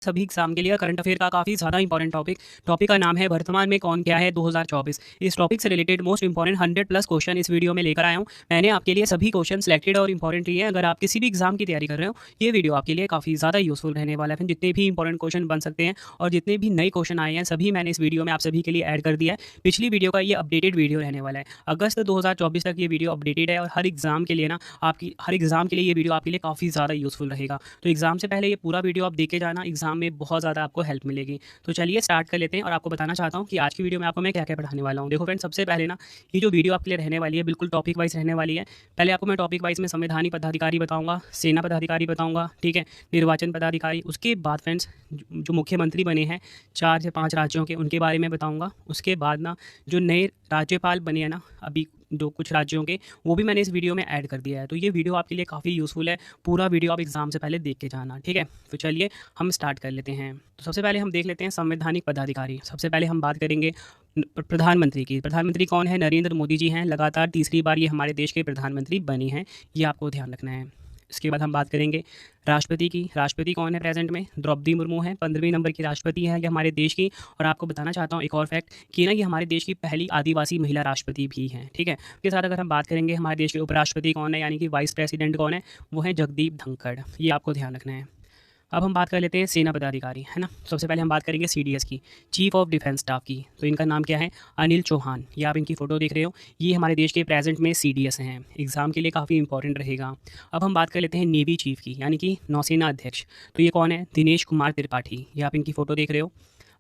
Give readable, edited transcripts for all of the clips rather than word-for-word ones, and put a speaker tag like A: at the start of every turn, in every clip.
A: सभी एग्जाम के लिए करंट अफेयर का काफ़ी ज़्यादा इंपॉर्टेंट टॉपिक का नाम है वर्तमान में कौन क्या है 2024। इस टॉपिक से रिलेटेड मोस्ट इंपॉर्टेंट 100+ क्वेश्चन इस वीडियो में लेकर आया हूँ। मैंने आपके लिए सभी क्वेश्चन सिलेक्टेड और इंपॉर्टेंट लिए हैं। अगर आप किसी भी एग्जाम की तैयारी कर रहे हो, ये वीडियो आपके लिए काफ़ी ज़्यादा यूजफुल रहने वाला है। जितने भी इंपॉर्टेंट क्वेश्चन बन सकते हैं और जितने भी नए क्वेश्चन आए हैं सभी मैंने इस वीडियो में आप सभी के लिए ऐड कर दिया है। पिछली वीडियो का ये अपडेटेड वीडियो रहने वाला है। अगस्त 2024 तक ये वीडियो अपडेटेड है और हर एग्जाम के लिए हर एग्जाम के लिए ये वीडियो आपके लिए काफ़ी ज़्यादा यूजफुल रहेगा। तो एग्जाम से पहले ये पूरा वीडियो आप देखे जाना, एग्जाम में बहुत ज़्यादा आपको हेल्प मिलेगी। तो चलिए स्टार्ट कर लेते हैं और आपको बताना चाहता हूँ कि आज की वीडियो में आपको मैं क्या क्या पढ़ाने वाला हूँ। देखो फ्रेंड्स, सबसे पहले ये जो वीडियो आपके लिए रहने वाली है बिल्कुल टॉपिक वाइज रहने वाली है। पहले आपको मैं टॉपिक वाइज में संवैधानिक पदाधिकारी बताऊँगा, सेना पदाधिकारी बताऊँगा, ठीक है, निर्वाचन पदाधिकारी। उसके बाद फ्रेंड्स जो मुख्यमंत्री बने हैं 4 से 5 राज्यों के, उनके बारे में बताऊँगा। उसके बाद जो नए राज्यपाल बने हैं अभी जो कुछ राज्यों के, वो भी मैंने इस वीडियो में ऐड कर दिया है। तो ये वीडियो आपके लिए काफ़ी यूज़फुल है। पूरा वीडियो आप एग्जाम से पहले देख के जाना, ठीक है। तो चलिए हम स्टार्ट कर लेते हैं। तो सबसे पहले हम देख लेते हैं संवैधानिक पदाधिकारी। सबसे पहले हम बात करेंगे प्रधानमंत्री की। प्रधानमंत्री कौन है? नरेंद्र मोदी जी हैं। लगातार तीसरी बार ये हमारे देश के प्रधानमंत्री बने हैं, ये आपको ध्यान रखना है। इसके बाद हम बात करेंगे राष्ट्रपति की। राष्ट्रपति कौन है प्रेजेंट में? द्रौपदी मुर्मू है। 15वीं नंबर की राष्ट्रपति है ये हमारे देश की। और आपको बताना चाहता हूँ एक और फैक्ट कि ये हमारे देश की पहली आदिवासी महिला राष्ट्रपति भी हैं, ठीक है। इसके साथ अगर हम बात करेंगे हमारे देश के उपराष्ट्रपति कौन है, यानी कि वाइस प्रेसिडेंट कौन है, वो है जगदीप धनखड़। ये आपको ध्यान रखना है। अब हम बात कर लेते हैं सेना पदाधिकारी, है ना। सबसे पहले हम बात करेंगे सीडीएस की, चीफ ऑफ डिफेंस स्टाफ की। तो इनका नाम क्या है? अनिल चौहान। ये आप इनकी फ़ोटो देख रहे हो, ये हमारे देश के प्रेजेंट में सीडीएस हैं। एग्जाम के लिए काफ़ी इंपॉर्टेंट रहेगा। अब हम बात कर लेते हैं नेवी चीफ की, यानी कि नौसेना अध्यक्ष। तो ये कौन है? दिनेश कुमार त्रिपाठी। ये आप इनकी फ़ोटो देख रहे हो।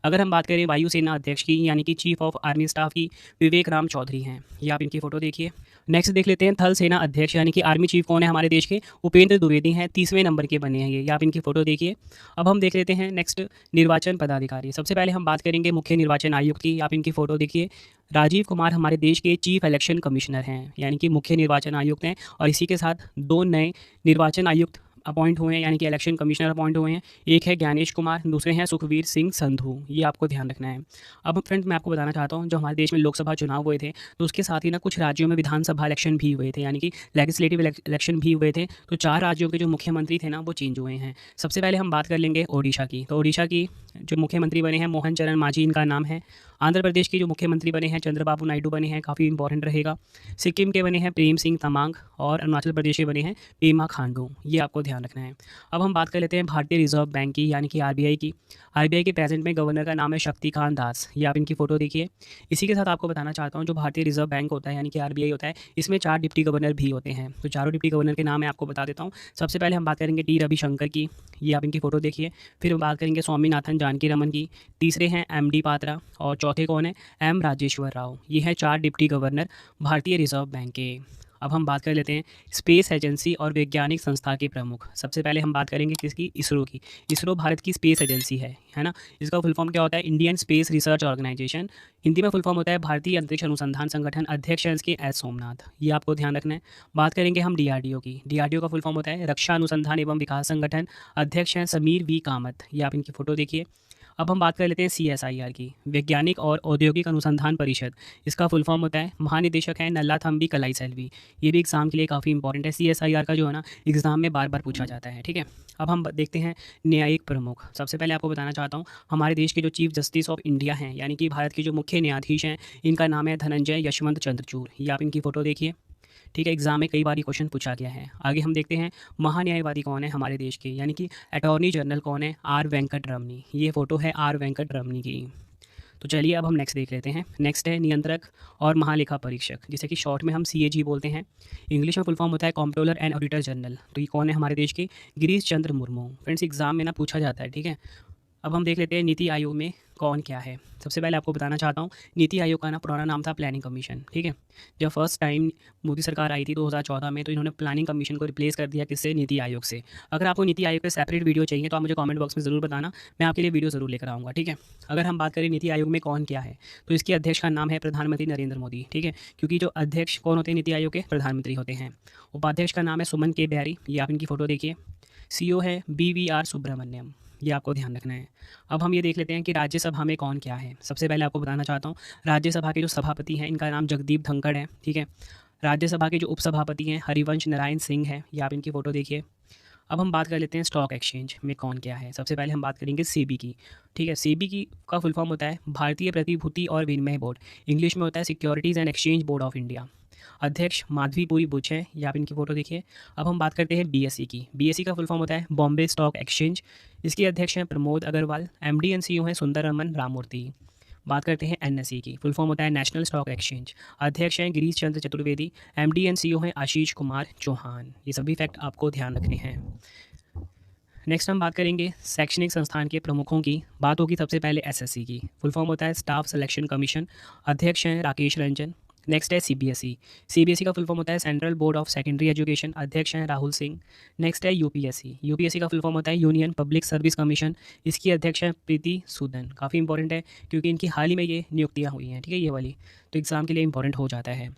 A: अगर हम बात करें वायुसेना अध्यक्ष की, यानी कि चीफ ऑफ आर्मी स्टाफ की, विवेक राम चौधरी हैं। ये आप इनकी फ़ोटो देखिए। नेक्स्ट देख लेते हैं थल सेना अध्यक्ष, यानी कि आर्मी चीफ कौन है हमारे देश के? उपेंद्र द्विवेदी हैं। 30वें नंबर के बने हैं ये आप इनकी फ़ोटो देखिए। अब हम देख लेते हैं नेक्स्ट निर्वाचन पदाधिकारी। सबसे पहले हम बात करेंगे मुख्य निर्वाचन आयुक्त की। आप इनकी फ़ोटो देखिए। राजीव कुमार हमारे देश के चीफ इलेक्शन कमिश्नर हैं, यानी कि मुख्य निर्वाचन आयुक्त हैं। और इसी के साथ 2 नए निर्वाचन आयुक्त अपॉइंट हुए हैं, यानी कि इलेक्शन कमिश्नर अपॉइंट हुए हैं। एक है ज्ञानेश कुमार, दूसरे हैं सुखवीर सिंह संधू। ये आपको ध्यान रखना है। अब फ्रेंड्स मैं आपको बताना चाहता हूँ, जो हमारे देश में लोकसभा चुनाव हुए थे तो उसके साथ ही कुछ राज्यों में विधानसभा इलेक्शन भी हुए थे, यानी कि लेजिस्लेटिव इलेक्शन भी हुए थे। तो 4 राज्यों के जो मुख्यमंत्री थे वो चेंज हुए हैं। सबसे पहले हम बात कर लेंगे ओडिशा की। तो ओडिशा की जो मुख्यमंत्री बने हैं मोहन चरण मांझी इनका नाम है। आंध्र प्रदेश के जो मुख्यमंत्री बने हैं चंद्रबाबू नायडू बने हैं, काफ़ी इंपॉर्टेंट रहेगा। सिक्किम के बने हैं प्रेम सिंह तमांग। और अरुणाचल प्रदेश के बने हैं पेमा खांडू। ये आपको ध्यान रखना है। अब हम बात कर लेते हैं भारतीय रिजर्व बैंक की, यानी कि आरबीआई की। आरबीआई के प्रेजेंट में गवर्नर का नाम है शक्तिकांत दास। ये आप इनकी फ़ोटो देखिए। इसी के साथ आपको बताना चाहता हूँ, जो भारतीय रिजर्व बैंक होता है यानी कि आरबीआई होता है, इसमें 4 डिप्टी गवर्नर भी होते हैं। तो चारों डिप्टी गवर्नर के नाम मैं आपको बता देता हूँ। सबसे पहले हम बात करेंगे टी रविशंकर की। ये आप इनकी फ़ोटो देखिए। फिर हम बात करेंगे स्वामीनाथन जानकी रमन की। तीसरे हैं एमडी पात्रा। और चौथे कौन है? एम राजेश्वर राव। ये हैं 4 डिप्टी गवर्नर भारतीय रिजर्व बैंक के। अब हम बात कर लेते हैं स्पेस एजेंसी और वैज्ञानिक संस्था के प्रमुख। सबसे पहले हम बात करेंगे किसकी? इसरो की। इसरो भारत की स्पेस एजेंसी है ना। इसका फुल फॉर्म क्या होता है? Indian space research organisation. Hindi में फुल फॉर्म होता है भारतीय अंतरिक्ष अनुसंधान संगठन। अध्यक्ष हैं इसके एस सोमनाथ। ये आपको ध्यान रखना है। बात करेंगे हम डीआरडीओ की। डीआरडीओ का फुल फॉर्म होता है रक्षा अनुसंधान एवं विकास संगठन। अध्यक्ष हैं समीर वी कामत। ये आप इनकी फ़ोटो देखिए। अब हम बात कर लेते हैं सीएसआईआर की, वैज्ञानिक और औद्योगिक अनुसंधान परिषद। इसका फुल फॉर्म होता है महानिदेशक है नल्लाथम्बी कलाई सेल्वी। ये भी एग्जाम के लिए काफ़ी इंपॉर्टेंट है। सीएसआईआर का जो है एग्जाम में बार बार पूछा जाता है, ठीक है। अब हम देखते हैं न्यायिक प्रमुख। सबसे पहले आपको बताना चाहता हूँ, हमारे देश के जो चीफ जस्टिस ऑफ इंडिया हैं, यानी कि भारत के जो मुख्य न्यायाधीश हैं, इनका नाम है धनंजय यशवंत चंद्रचूड़। ये आप इनकी फ़ोटो देखिए, ठीक है। एग्जाम में कई बार ये क्वेश्चन पूछा गया है। आगे हम देखते हैं महान्यायवादी कौन है हमारे देश के, यानी कि अटॉर्नी जनरल कौन है? आर वेंकट रमनी। ये फ़ोटो है आर वेंकट रमनी की। तो चलिए अब हम नेक्स्ट देख लेते हैं। नेक्स्ट है नियंत्रक और महालेखा परीक्षक, जिसे कि शॉर्ट में हम सीएजी बोलते हैं। इंग्लिश में फुल फॉर्म होता है कॉम्प्ट्रोलर एंड ऑडिटर जनरल। तो ये कौन है हमारे देश के? गिरीश चंद्र मुर्मू। फ्रेंड्स एग्जाम में पूछा जाता है, ठीक है। अब हम देख लेते हैं नीति आयोग में कौन क्या है। सबसे पहले आपको बताना चाहता हूँ, नीति आयोग का पुराना नाम था प्लानिंग कमीशन, ठीक है। जब फर्स्ट टाइम मोदी सरकार आई थी 2014 में, तो इन्होंने प्लानिंग कमीशन को रिप्लेस कर दिया किससे? नीति आयोग से। अगर आपको नीति आयोग के सेपरेट वीडियो चाहिए तो आप मुझे कमेंट बॉक्स में ज़रूर बताना, मैं आपके लिए वीडियो ज़रूर लेकर आऊँगा, ठीक है। अगर हम बात करें नीति आयोग में कौन क्या है, तो इसके अध्यक्ष का नाम है प्रधानमंत्री नरेंद्र मोदी, ठीक है। क्योंकि जो अध्यक्ष कौन होते हैं नीति आयोग के? प्रधानमंत्री होते हैं। उपाध्यक्ष का नाम है सुमन के ब्यारी। ये आप इनकी फ़ोटो देखिए। सीईओ है BVR सुब्रमण्यम। ये आपको ध्यान रखना है। अब हम ये देख लेते हैं कि राज्यसभा में कौन क्या है। सबसे पहले आपको बताना चाहता हूँ, राज्यसभा के जो सभापति हैं इनका नाम जगदीप धनखड़ है, ठीक है। राज्यसभा के जो उपसभापति हैं हरिवंश नारायण सिंह है। ये आप इनकी फ़ोटो देखिए। अब हम बात कर लेते हैं स्टॉक एक्सचेंज में कौन क्या है। सबसे पहले हम बात करेंगे सेबी की। ठीक है, सेबी की का फुल फॉर्म होता है भारतीय प्रतिभूति और विनिमय बोर्ड, इंग्लिश में होता है securities and exchange board of India. अध्यक्ष माधवीपुरी बुच है, ये आप इनकी फ़ोटो देखिए। अब हम बात करते हैं बीएसई की। बीएसई का फुल फॉर्म होता है बॉम्बे स्टॉक एक्सचेंज, इसके अध्यक्ष हैं Pramod Agarwal. MD and CEO हैं सुंदर रमन राममूर्ति। बात करते हैं एनएसई की। फुल फॉर्म होता है नेशनल स्टॉक एक्सचेंज, अध्यक्ष हैं Girish Chandra Chaturvedi. MD and CEO हैं आशीष कुमार चौहान। ये सभी फैक्ट आपको ध्यान रखने हैं। नेक्स्ट हम बात करेंगे शैक्षणिक संस्थान के प्रमुखों की। बात होगी सबसे पहले एसएससी की। फुल फॉर्म होता है स्टाफ सिलेक्शन कमीशन, अध्यक्ष हैं राकेश रंजन। नेक्स्ट है सीबीएसई। सीबीएसई का फुल फॉर्म होता है central board of secondary education, अध्यक्ष हैं राहुल सिंह। नेक्स्ट है यूपीएससी। यूपीएससी का फुल फॉर्म होता है यूनियन पब्लिक सर्विस कमीशन, इसकी अध्यक्ष हैं प्रीति सूदन। काफ़ी इंपॉर्टेंट है क्योंकि इनकी हाल ही में ये नियुक्तियाँ हुई हैं, ठीक है, ये वाली, तो एग्ज़ाम के लिए इंपॉर्टेंट हो जाता है।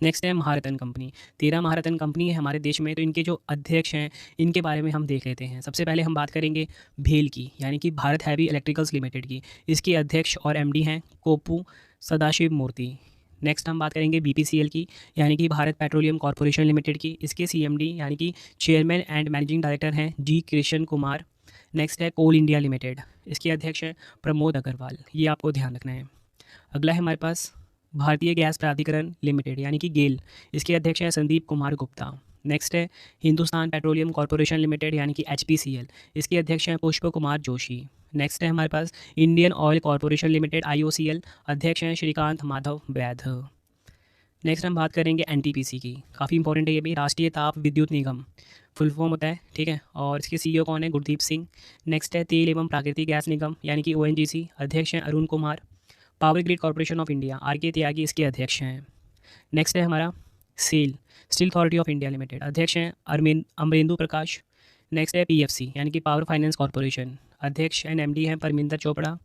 A: नेक्स्ट है महारत्न कंपनी। 13 महारत्न कंपनी है हमारे देश में, तो इनके जो अध्यक्ष हैं इनके बारे में हम देख लेते हैं। सबसे पहले हम बात करेंगे भेल की, यानी कि भारत हैवी इलेक्ट्रिकल्स लिमिटेड की। इसके अध्यक्ष और एमडी हैं कोपू सदाशिव मूर्ति। नेक्स्ट हम बात करेंगे बीपीसीएल की, यानी कि भारत पेट्रोलियम कॉरपोरेशन लिमिटेड की। इसके सीएमडी यानी कि चेयरमैन एंड मैनेजिंग डायरेक्टर हैं जी कृष्ण कुमार। नेक्स्ट है कोल इंडिया लिमिटेड, इसके अध्यक्ष हैं प्रमोद अग्रवाल। ये आपको ध्यान रखना है। अगला है हमारे पास भारतीय गैस प्राधिकरण लिमिटेड, यानी कि गेल, इसके अध्यक्ष हैं संदीप कुमार गुप्ता। नेक्स्ट है हिंदुस्तान पेट्रोलियम कॉरपोरेशन लिमिटेड, यानी कि एचपीसीएल, इसके अध्यक्ष हैं पुष्प कुमार जोशी। नेक्स्ट है हमारे पास Indian oil corporation limited IOCL, अध्यक्ष हैं श्रीकांत माधव वैध। नेक्स्ट हम बात करेंगे एनटीपीसी की। काफ़ी इंपॉर्टेंट है ये भी, राष्ट्रीय ताप विद्युत निगम फुल फॉर्म होता है, ठीक है, और इसके सीईओ कौन है, गुरदीप सिंह। नेक्स्ट है तेल एवं प्राकृतिक गैस निगम, यानी कि ओएनजीसी, अध्यक्ष हैं Arun Kumar. Power grid corporation of India, R K Tyagi, इसके अध्यक्ष हैं। नेक्स्ट है हमारा steel authority of India limited, अध्यक्ष हैं अमरेंदु प्रकाश। नेक्स्ट है पीएफसी, यानी कि पावर फाइनेंस कॉर्पोरेशन, अध्यक्ष एंड एमडी हैं परमिंदर चोपड़ा।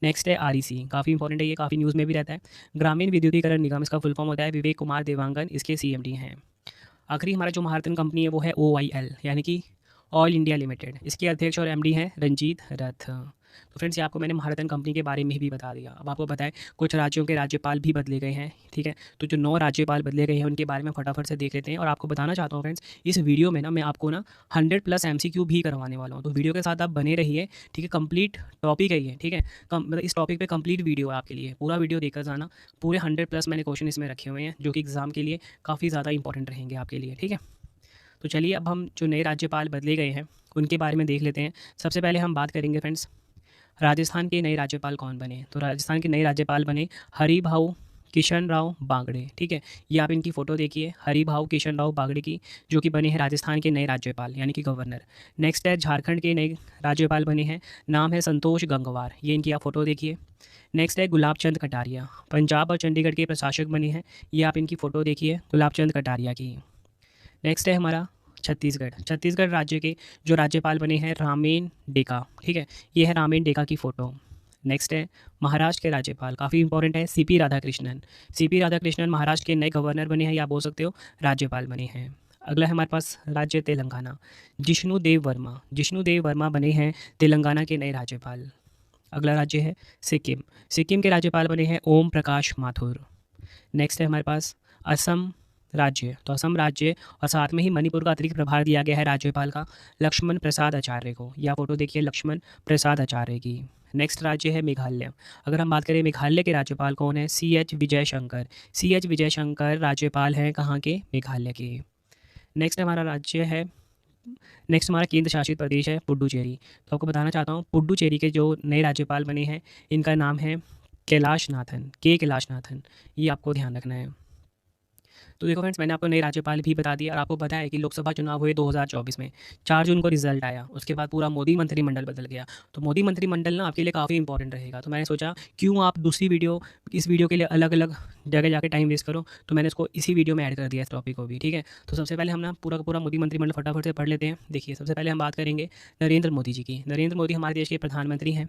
A: नेक्स्ट है आरईसी, काफ़ी इंपॉर्टेंट है ये, काफ़ी न्यूज़ में भी रहता है। ग्रामीण विद्युतीकरण निगम, इसका फुल फॉर्म होता है विवेक कुमार देवांगन, इसके सीएमडी हैं। आखिरी हमारा जो महारत्न कंपनी है वो है ओआईएल, यानी कि ऑयल इंडिया लिमिटेड, इसके अध्यक्ष और एमडी हैं रंजीत रथ। तो फ्रेंड्स, ये आपको मैंने महारत्न कंपनी के बारे में भी बता दिया। अब आपको पता है कुछ राज्यों के राज्यपाल भी बदले गए हैं, ठीक है, तो जो 9 राज्यपाल बदले गए हैं उनके बारे में फटाफट से देख लेते हैं। और आपको बताना चाहता हूँ फ्रेंड्स, इस वीडियो में ना मैं आपको ना 100+ एमसीक्यू भी करवाने वाला हूँ, तो वीडियो के साथ आप बने रहिए, ठीक है। कंप्लीट टॉपिक है ये, ठीक है, मतलब इस टॉपिक पे कंप्लीट वीडियो है आपके लिए, पूरा वीडियो देखकर जाना। पूरे 100+ मैंने क्वेश्चन इसमें रखे हुए हैं जो कि एग्ज़ाम के लिए काफ़ी ज़्यादा इंपॉर्टेंट रहेंगे आपके लिए, ठीक है। तो चलिए अब हम जो नए राज्यपाल बदले गए हैं उनके बारे में देख लेते हैं। सबसे पहले हम बात करेंगे फ्रेंड्स, राजस्थान के नए राज्यपाल कौन बने। तो राजस्थान के नए राज्यपाल बने हरिभाऊ किशन राव बागड़े, ठीक है, ये आप इनकी फ़ोटो देखिए, हरिभाऊ किशन राव बागड़े की, जो कि बने हैं राजस्थान के नए राज्यपाल, यानी कि गवर्नर। नेक्स्ट है झारखंड के नए राज्यपाल बने हैं, नाम है संतोष गंगवार, ये इनकी आप फ़ोटो देखिए। नेक्स्ट है गुलाब चंद कटारिया, पंजाब और चंडीगढ़ के प्रशासक बने हैं, ये आप इनकी फ़ोटो देखिए, गुलाब चंद कटारिया की। नेक्स्ट है हमारा छत्तीसगढ़ राज्य के जो राज्यपाल बने हैं रामेन डेका, ठीक है, ये है रामेन डेका की फ़ोटो। नेक्स्ट है महाराष्ट्र के राज्यपाल, काफ़ी इंपॉर्टेंट है, सीपी राधाकृष्णन। सीपी राधाकृष्णन महाराष्ट्र के नए गवर्नर बने हैं, या बोल सकते हो राज्यपाल बने हैं। अगला है हमारे पास राज्य तेलंगाना, जिष्णु देव वर्मा बने हैं तेलंगाना के नए राज्यपाल। अगला राज्य है सिक्किम के राज्यपाल बने हैं ओम प्रकाश माथुर। नेक्स्ट है हमारे पास असम राज्य, तो असम राज्य और साथ में ही मणिपुर का अतिरिक्त प्रभार दिया गया है राज्यपाल का लक्ष्मण प्रसाद आचार्य को, या फोटो देखिए लक्ष्मण प्रसाद आचार्य की। नेक्स्ट राज्य है मेघालय। अगर हम बात करें मेघालय के राज्यपाल कौन है, CH विजयशंकर राज्यपाल हैं कहाँ के, मेघालय के। नेक्स्ट हमारा केंद्र शासित प्रदेश है पुडुचेरी। तो आपको बताना चाहता हूँ पुडुचेरी के जो नए राज्यपाल बने हैं इनका नाम है कैलाशनाथन, ये आपको ध्यान रखना है। तो देखो फ्रेंड्स, मैंने आपको नए राज्यपाल भी बता दिया और आपको पता है कि लोकसभा चुनाव हुए 2024 में 4 जून को रिजल्ट आया, उसके बाद पूरा मोदी मंत्रिमंडल बदल गया। तो मोदी मंत्रिमंडल ना आपके लिए काफ़ी इंपॉर्टेंट रहेगा, तो मैंने सोचा क्यों आप दूसरी वीडियो इस वीडियो के लिए अलग अलग जगह जाकर टाइम वेस्ट करो, तो मैंने इसको इसी वीडियो में ऐड कर दिया इस टॉपिक को भी, ठीक है। तो सबसे पहले हम ना पूरा का पूरा मोदी मंत्रिमंडल फटाफट से पढ़ लेते हैं। देखिए, सबसे पहले हम बात करेंगे नरेंद्र मोदी जी की। नरेंद्र मोदी हमारे देश के प्रधानमंत्री हैं।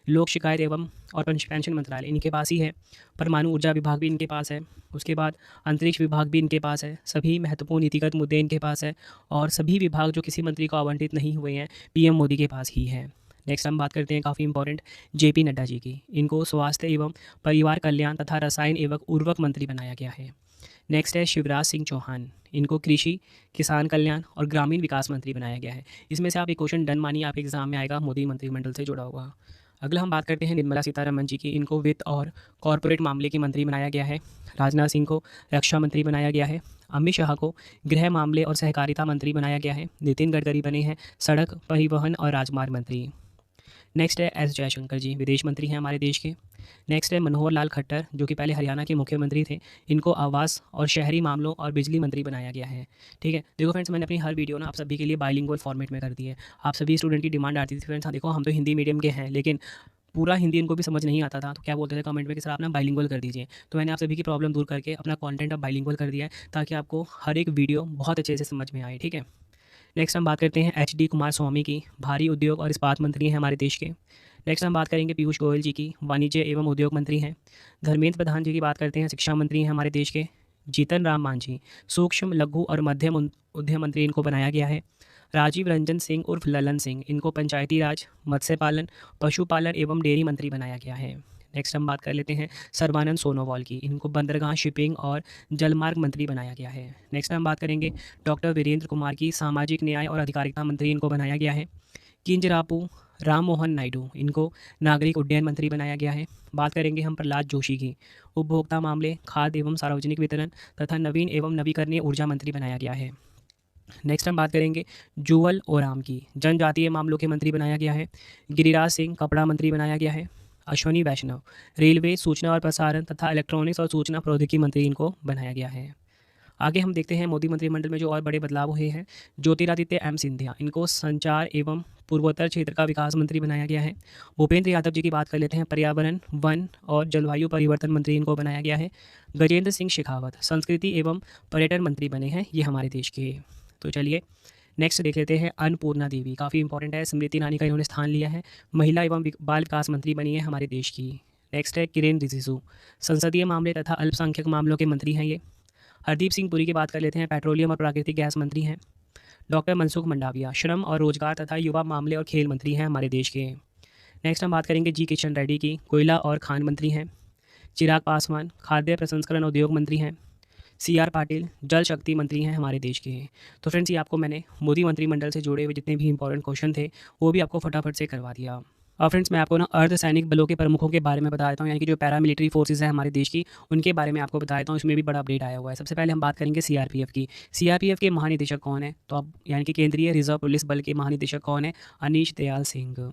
A: लोक शिकायत एवं और पेंशन मंत्रालय इनके पास ही है। परमाणु ऊर्जा विभाग भी इनके पास है। उसके बाद अंतरिक्ष विभाग भी इनके पास है। सभी महत्वपूर्ण नीतिगत मुद्दे इनके पास है और सभी विभाग जो किसी मंत्री को आवंटित नहीं हुए हैं पीएम मोदी के पास ही है। नेक्स्ट हम बात करते हैं काफ़ी इंपॉर्टेंट जेपी नड्डा जी की। इनको स्वास्थ्य एवं परिवार कल्याण तथा रसायन एवं उर्वरक मंत्री बनाया गया है। नेक्स्ट है शिवराज सिंह चौहान, इनको कृषि, किसान कल्याण और ग्रामीण विकास मंत्री बनाया गया है। इसमें से आप एक क्वेश्चन डन मानिए, आपके एग्जाम में आएगा, मोदी मंत्रिमंडल से जुड़ा होगा। अगला हम बात करते हैं निर्मला सीतारमण जी की, इनको वित्त और कॉरपोरेट मामले की मंत्री बनाया गया है। राजनाथ सिंह को रक्षा मंत्री बनाया गया है। अमित शाह को गृह मामले और सहकारिता मंत्री बनाया गया है। नितिन गडकरी बने हैं सड़क परिवहन और राजमार्ग मंत्री। नेक्स्ट है एस जयशंकर जी, विदेश मंत्री हैं हमारे देश के। नेक्स्ट है मनोहर लाल खट्टर, जो कि पहले हरियाणा के मुख्यमंत्री थे, इनको आवास और शहरी मामलों और बिजली मंत्री बनाया गया है। ठीक है, देखो फ्रेंड्स, मैंने अपनी हर वीडियो ना आप सभी के लिए बाइलिंगुअल फॉर्मेट में कर दी है। आप सभी स्टूडेंट की डिमांड आती थी फ्रेंड्स, हाँ देखो हम तो हिंदी मीडियम के हैं, लेकिन पूरा हिंदी इनको भी समझ नहीं आता था, तो क्या बोलते थे कमेंट में कि सर आप ना बाइलिंगुअल कर दीजिए। तो मैंने आप सभी की प्रॉब्लम दूर करके अपना कंटेंट अब बाइलिंगुअल कर दिया है, ताकि आपको हर एक वीडियो बहुत अच्छे से समझ में आए। ठीक है, नेक्स्ट हम बात करते हैं HD कुमार स्वामी की, भारी उद्योग और इस्पात मंत्री हैं हमारे देश के। नेक्स्ट हम बात करेंगे पीयूष गोयल जी की, वाणिज्य एवं उद्योग मंत्री हैं। धर्मेंद्र प्रधान जी की बात करते हैं, शिक्षा मंत्री हैं हमारे देश के। जीतन राम मांझी, सूक्ष्म लघु और मध्यम उद्यम मंत्री, इनको बनाया गया है। राजीव रंजन सिंह उर्फ ललन सिंह, इनको पंचायती राज, मत्स्य पालन, पशुपालन एवं डेयरी मंत्री बनाया गया है। नेक्स्ट हम बात कर लेते हैं सर्बानंद सोनोवाल की, इनको बंदरगाह, शिपिंग और जलमार्ग मंत्री बनाया गया है। नेक्स्ट हम बात करेंगे डॉक्टर वीरेंद्र कुमार की, सामाजिक न्याय और अधिकारिता मंत्री, इनको बनाया गया है। किंजरापू राम मोहन नायडू, इनको नागरिक उड्डयन मंत्री बनाया गया है। बात करेंगे हम प्रहलाद जोशी की, उपभोक्ता मामले, खाद्य एवं सार्वजनिक वितरण तथा नवीन एवं नवीकरणीय ऊर्जा मंत्री बनाया गया है। नेक्स्ट हम बात करेंगे जुअल ओराम की, जनजातीय मामलों के मंत्री बनाया गया है। गिरिराज सिंह, कपड़ा मंत्री बनाया गया है। अश्वनी वैष्णव, रेलवे, सूचना और प्रसारण तथा इलेक्ट्रॉनिक्स और सूचना प्रौद्योगिकी मंत्री, इनको बनाया गया है। आगे हम देखते हैं मोदी मंत्रिमंडल में जो और बड़े बदलाव हुए हैं। ज्योतिरादित्य M सिंधिया, इनको संचार एवं पूर्वोत्तर क्षेत्र का विकास मंत्री बनाया गया है। भूपेंद्र यादव जी की बात कर लेते हैं, पर्यावरण, वन और जलवायु परिवर्तन मंत्री, इनको बनाया गया है। गजेंद्र सिंह शेखावत, संस्कृति एवं पर्यटन मंत्री बने हैं ये हमारे देश के। तो चलिए नेक्स्ट देख लेते हैं अन्नपूर्णा देवी, काफ़ी इंपॉर्टेंट है, स्मृति ईरानी का इन्होंने स्थान लिया है। महिला एवं बाल विकास मंत्री बनी है हमारे देश की। नेक्स्ट है किरेन रिजिजू, संसदीय मामले तथा अल्पसंख्यक मामलों के मंत्री हैं ये। हरदीप सिंह पुरी की बात कर लेते हैं, पेट्रोलियम और प्राकृतिक गैस मंत्री हैं। डॉक्टर मनसुख मंडाविया, श्रम और रोजगार तथा युवा मामले और खेल मंत्री हैं हमारे देश के। नेक्स्ट हम बात करेंगे जी किशन रेड्डी की, कोयला और खान मंत्री हैं। चिराग पासवान, खाद्य प्रसंस्करण उद्योग मंत्री हैं। CR पाटिल, जल शक्ति मंत्री हैं हमारे देश के। तो फ्रेंड्स, ये आपको मैंने मोदी मंत्रिमंडल से जुड़े हुए जितने भी इंपॉर्टेंट क्वेश्चन थे वो भी आपको फटाफट से करवा दिया। और फ्रेंड्स, मैं आपको ना अर्धसैनिक बलों के प्रमुखों के बारे में बता देता हूँ, यानी कि जो पैरामिलिट्री फोर्सेज है हमारे देश की, उनके बारे में आपको बता देता हूँ। इसमें भी बड़ा अपडेट आया हुआ है। सबसे पहले हम बात करेंगे CRPF की। CRPF के महानिदेशक कौन है? तो अब यानी कि केंद्रीय रिजर्व पुलिस बल के महानिदेशक कौन है? अनीश दयाल सिंह।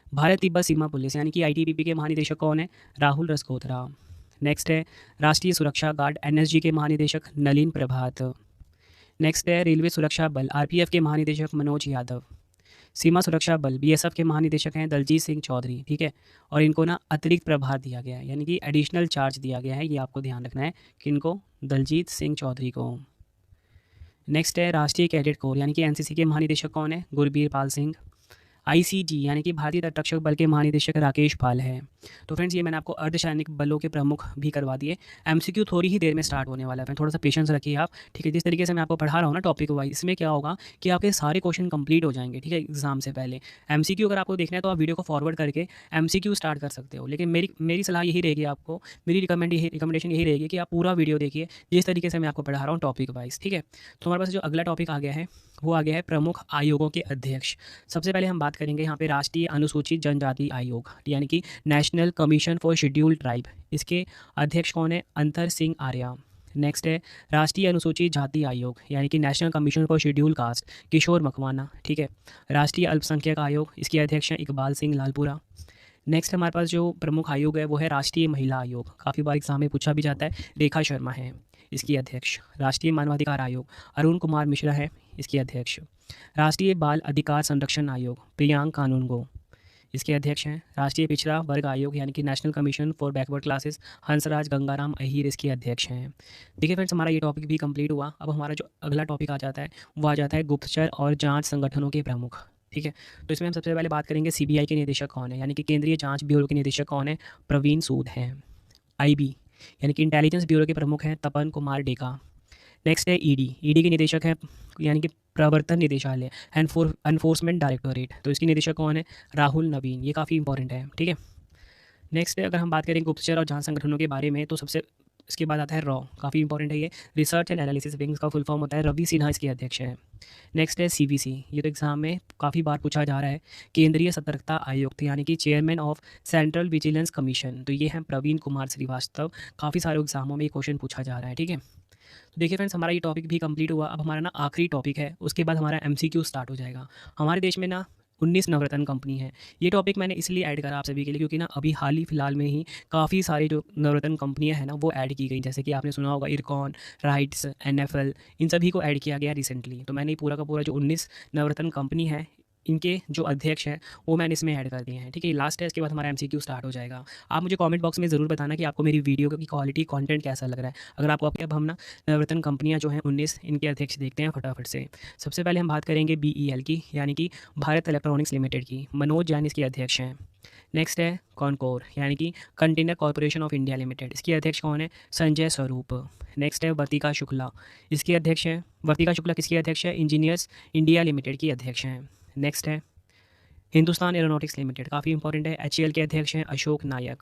A: भारत तिब्बत सीमा पुलिस यानी कि ITBP के महानिदेशक कौन है? राहुल रसकोत्रा। नेक्स्ट है राष्ट्रीय सुरक्षा गार्ड NSG के महानिदेशक नलिन प्रभात। नेक्स्ट है रेलवे सुरक्षा बल RPF के महानिदेशक मनोज यादव। सीमा सुरक्षा बल BSF के महानिदेशक हैं दलजीत सिंह चौधरी। ठीक है, और इनको ना अतिरिक्त प्रभार दिया गया है, यानी कि एडिशनल चार्ज दिया गया है, ये आपको ध्यान रखना है कि इनको दलजीत सिंह चौधरी को। नेक्स्ट है राष्ट्रीय कैडेट कोर यानी कि NCC के महानिदेशक कौन है? गुरबीर पाल सिंह। ICG यानी कि भारतीय तटरक्षक बल के महानिदेशक राकेश पाल है। तो फ्रेंड्स, ये मैंने आपको अर्धसैनिक बलों के प्रमुख भी करवा दिए। MCQ थोड़ी ही देर में स्टार्ट होने वाला है, थोड़ा सा पेशेंस रखिए आप। ठीक है, जिस तरीके से मैं आपको पढ़ा रहा हूँ ना टॉपिक वाइज, इसमें क्या होगा कि आपके सारे क्वेश्चन कंप्लीट हो जाएंगे। ठीक है, एग्जाम से पहले MCQ अगर आपको देखना है तो आप वीडियो को फॉरवर्ड करके MCQ स्टार्ट कर सकते हो, लेकिन मेरी सलाह यही रहेगी आपको, मेरी रिकमेंडेशन यही रहेगी कि आप पूरा वीडियो देखिए जिस तरीके से मैं आपको पढ़ा रहा हूँ टॉपिक वाइज। ठीक है, तो हमारे पास जो अगला टॉपिक आ गया है वो आ गया है प्रमुख आयोगों के अध्यक्ष। सबसे पहले हम बात करेंगे यहाँ पे राष्ट्रीय अनुसूचित जनजाति आयोग यानी कि national commission for scheduled tribe, इसके अध्यक्ष कौन है? अंतर सिंह आर्या। नेक्स्ट है राष्ट्रीय अनुसूचित जाति आयोग यानी कि national commission for scheduled caste, Kishor Makwana. ठीक है, राष्ट्रीय अल्पसंख्यक आयोग, इसके अध्यक्ष हैं इकबाल सिंह लालपुरा। नेक्स्ट हमारे पास जो प्रमुख आयोग है वो है राष्ट्रीय महिला आयोग, काफ़ी बार एग्जाम में पूछा भी जाता है, रेखा शर्मा है इसकी अध्यक्ष। राष्ट्रीय मानवाधिकार आयोग, अरुण कुमार मिश्रा है इसके अध्यक्ष। राष्ट्रीय बाल अधिकार संरक्षण आयोग, प्रियांक कानूनगो इसके अध्यक्ष हैं। राष्ट्रीय पिछड़ा वर्ग आयोग यानी कि national commission for backward classes, Hansraj Gangaram Ahir इसके अध्यक्ष हैं। देखिए फ्रेंड्स, हमारा ये टॉपिक भी कंप्लीट हुआ। अब हमारा जो अगला टॉपिक आ जाता है वो आ जाता है गुप्तचर और जांच संगठनों के प्रमुख। ठीक है, तो इसमें हम सबसे पहले बात करेंगे CBI के निदेशक कौन है, यानी कि केंद्रीय जांच ब्यूरो के निदेशक कौन है? प्रवीण सूद हैं। IB यानी कि इंटेलिजेंस ब्यूरो के प्रमुख हैं तपन कुमार डेका। नेक्स्ट है ED के निदेशक हैं यानी कि प्रवर्तन निदेशालय, एनफोर्समेंट डायरेक्टोरेट, तो इसके निदेशक कौन है? राहुल नवीन। ये काफ़ी इंपॉर्टेंट है। ठीक है, नेक्स्ट अगर हम बात करें गुप्तचर और जांच संगठनों के बारे में, तो सबसे इसके बाद आता है रॉ, काफ़ी इंपॉर्टेंट है ये। रिसर्च एंड एनालिसिस विंग्स का फुल फॉर्म होता है, रवि सिन्हा इसके अध्यक्ष हैं। नेक्स्ट है सीवीसी, ये तो एग्जाम में काफ़ी बार पूछा जा रहा है, केंद्रीय सतर्कता आयुक्त यानी कि chairman of central vigilance commission, तो ये हैं प्रवीण कुमार श्रीवास्तव। काफ़ी सारे एग्जामों में ये क्वेश्चन पूछा जा रहा है, ठीक है। तो देखिए फ्रेंड्स, हमारा ये टॉपिक भी कंप्लीट हुआ। अब हमारा ना आखिरी टॉपिक है, उसके बाद हमारा एमसीक्यू स्टार्ट हो जाएगा। हमारे देश में ना 19 नवरत्न कंपनी है। ये टॉपिक मैंने इसलिए ऐड करा आप सभी के लिए क्योंकि ना अभी हाल ही फिलहाल में ही काफ़ी सारी जो नवरत्न कंपनियां हैं ना वो ऐड की गई, जैसे कि आपने सुना होगा इरकॉन, राइट्स, एनएफएल, इन सभी को ऐड किया गया रिसेंटली। तो मैंने पूरा का पूरा जो 19 नवरत्न कंपनी है इनके जो अध्यक्ष हैं वो मैंने इसमें ऐड कर दिए हैं, ठीक है। लास्ट है, इसके बाद हमारा एमसीक्यू स्टार्ट हो जाएगा। आप मुझे कमेंट बॉक्स में ज़रूर बताना कि आपको मेरी वीडियो की क्वालिटी कंटेंट कैसा लग रहा है। अगर आपको अब हम ना नवरत्न कंपनियां जो हैं 19 इनके अध्यक्ष देखते हैं फटाफट से। सबसे पहले हम बात करेंगे BEL की, यानी कि भारत इलेक्ट्रॉनिक्स लिमिटेड की। मनोज जैन इसके अध्यक्ष हैं। नेक्स्ट है कॉनकोर, यानी कि container corporation of India limited, इसके अध्यक्ष कौन है? संजय स्वरूप। नेक्स्ट है वर्तिका शुक्ला, इसके अध्यक्ष हैं। वर्तिका शुक्ला किसके अध्यक्ष है? इंजीनियर्स इंडिया लिमिटेड की अध्यक्ष हैं। नेक्स्ट है हिंदुस्तान एरोनॉटिक्स लिमिटेड, काफ़ी इंपॉर्टेंट है, HAL के अध्यक्ष हैं अशोक नायक।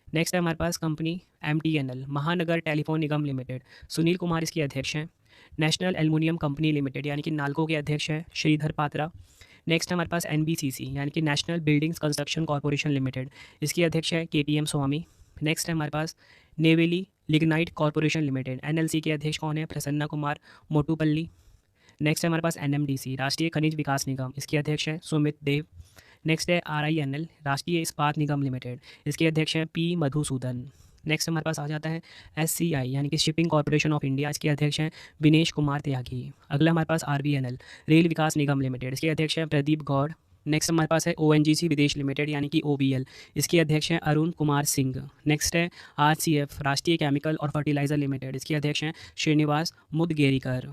A: नेक्स्ट है हमारे पास कंपनी MTNL, महानगर टेलीफोन निगम लिमिटेड, सुनील कुमार इसके अध्यक्ष हैं। नेशनल एल्युमिनियम कंपनी लिमिटेड यानी कि नाल्को के अध्यक्ष हैं श्रीधर पात्रा। नेक्स्ट है हमारे पास NBCC यानी कि national buildings construction corporation limited, इसके अध्यक्ष है KPM स्वामी। नेक्स्ट है हमारे पास Neyveli lignite corporation limited, NLC के अध्यक्ष कौन है? प्रसन्ना कुमार मोटूपल्ली। नेक्स्ट है हमारे पास NMDC, राष्ट्रीय खनिज विकास निगम, इसके अध्यक्ष हैं सुमित देव। नेक्स्ट है RINL, राष्ट्रीय इस्पात निगम लिमिटेड, इसके अध्यक्ष हैं P मधुसूदन। नेक्स्ट हमारे पास आ जाता है SCI यानी कि शिपिंग कॉरपोरेशन ऑफ इंडिया, इसके अध्यक्ष हैं विनेश कुमार त्यागी। अगला हमारे पास RVNL, रेल विकास निगम लिमिटेड, इसके अध्यक्ष हैं प्रदीप गौड़। नेक्स्ट हमारे पास है ONGC विदेश लिमिटेड यानी कि OVL, इसके अध्यक्ष हैं अरुण कुमार सिंह। नेक्स्ट है RCF, राष्ट्रीय केमिकल और फर्टिलाइज़र लिमिटेड, इसके अध्यक्ष हैं श्रीनिवास मुदगेरीकर।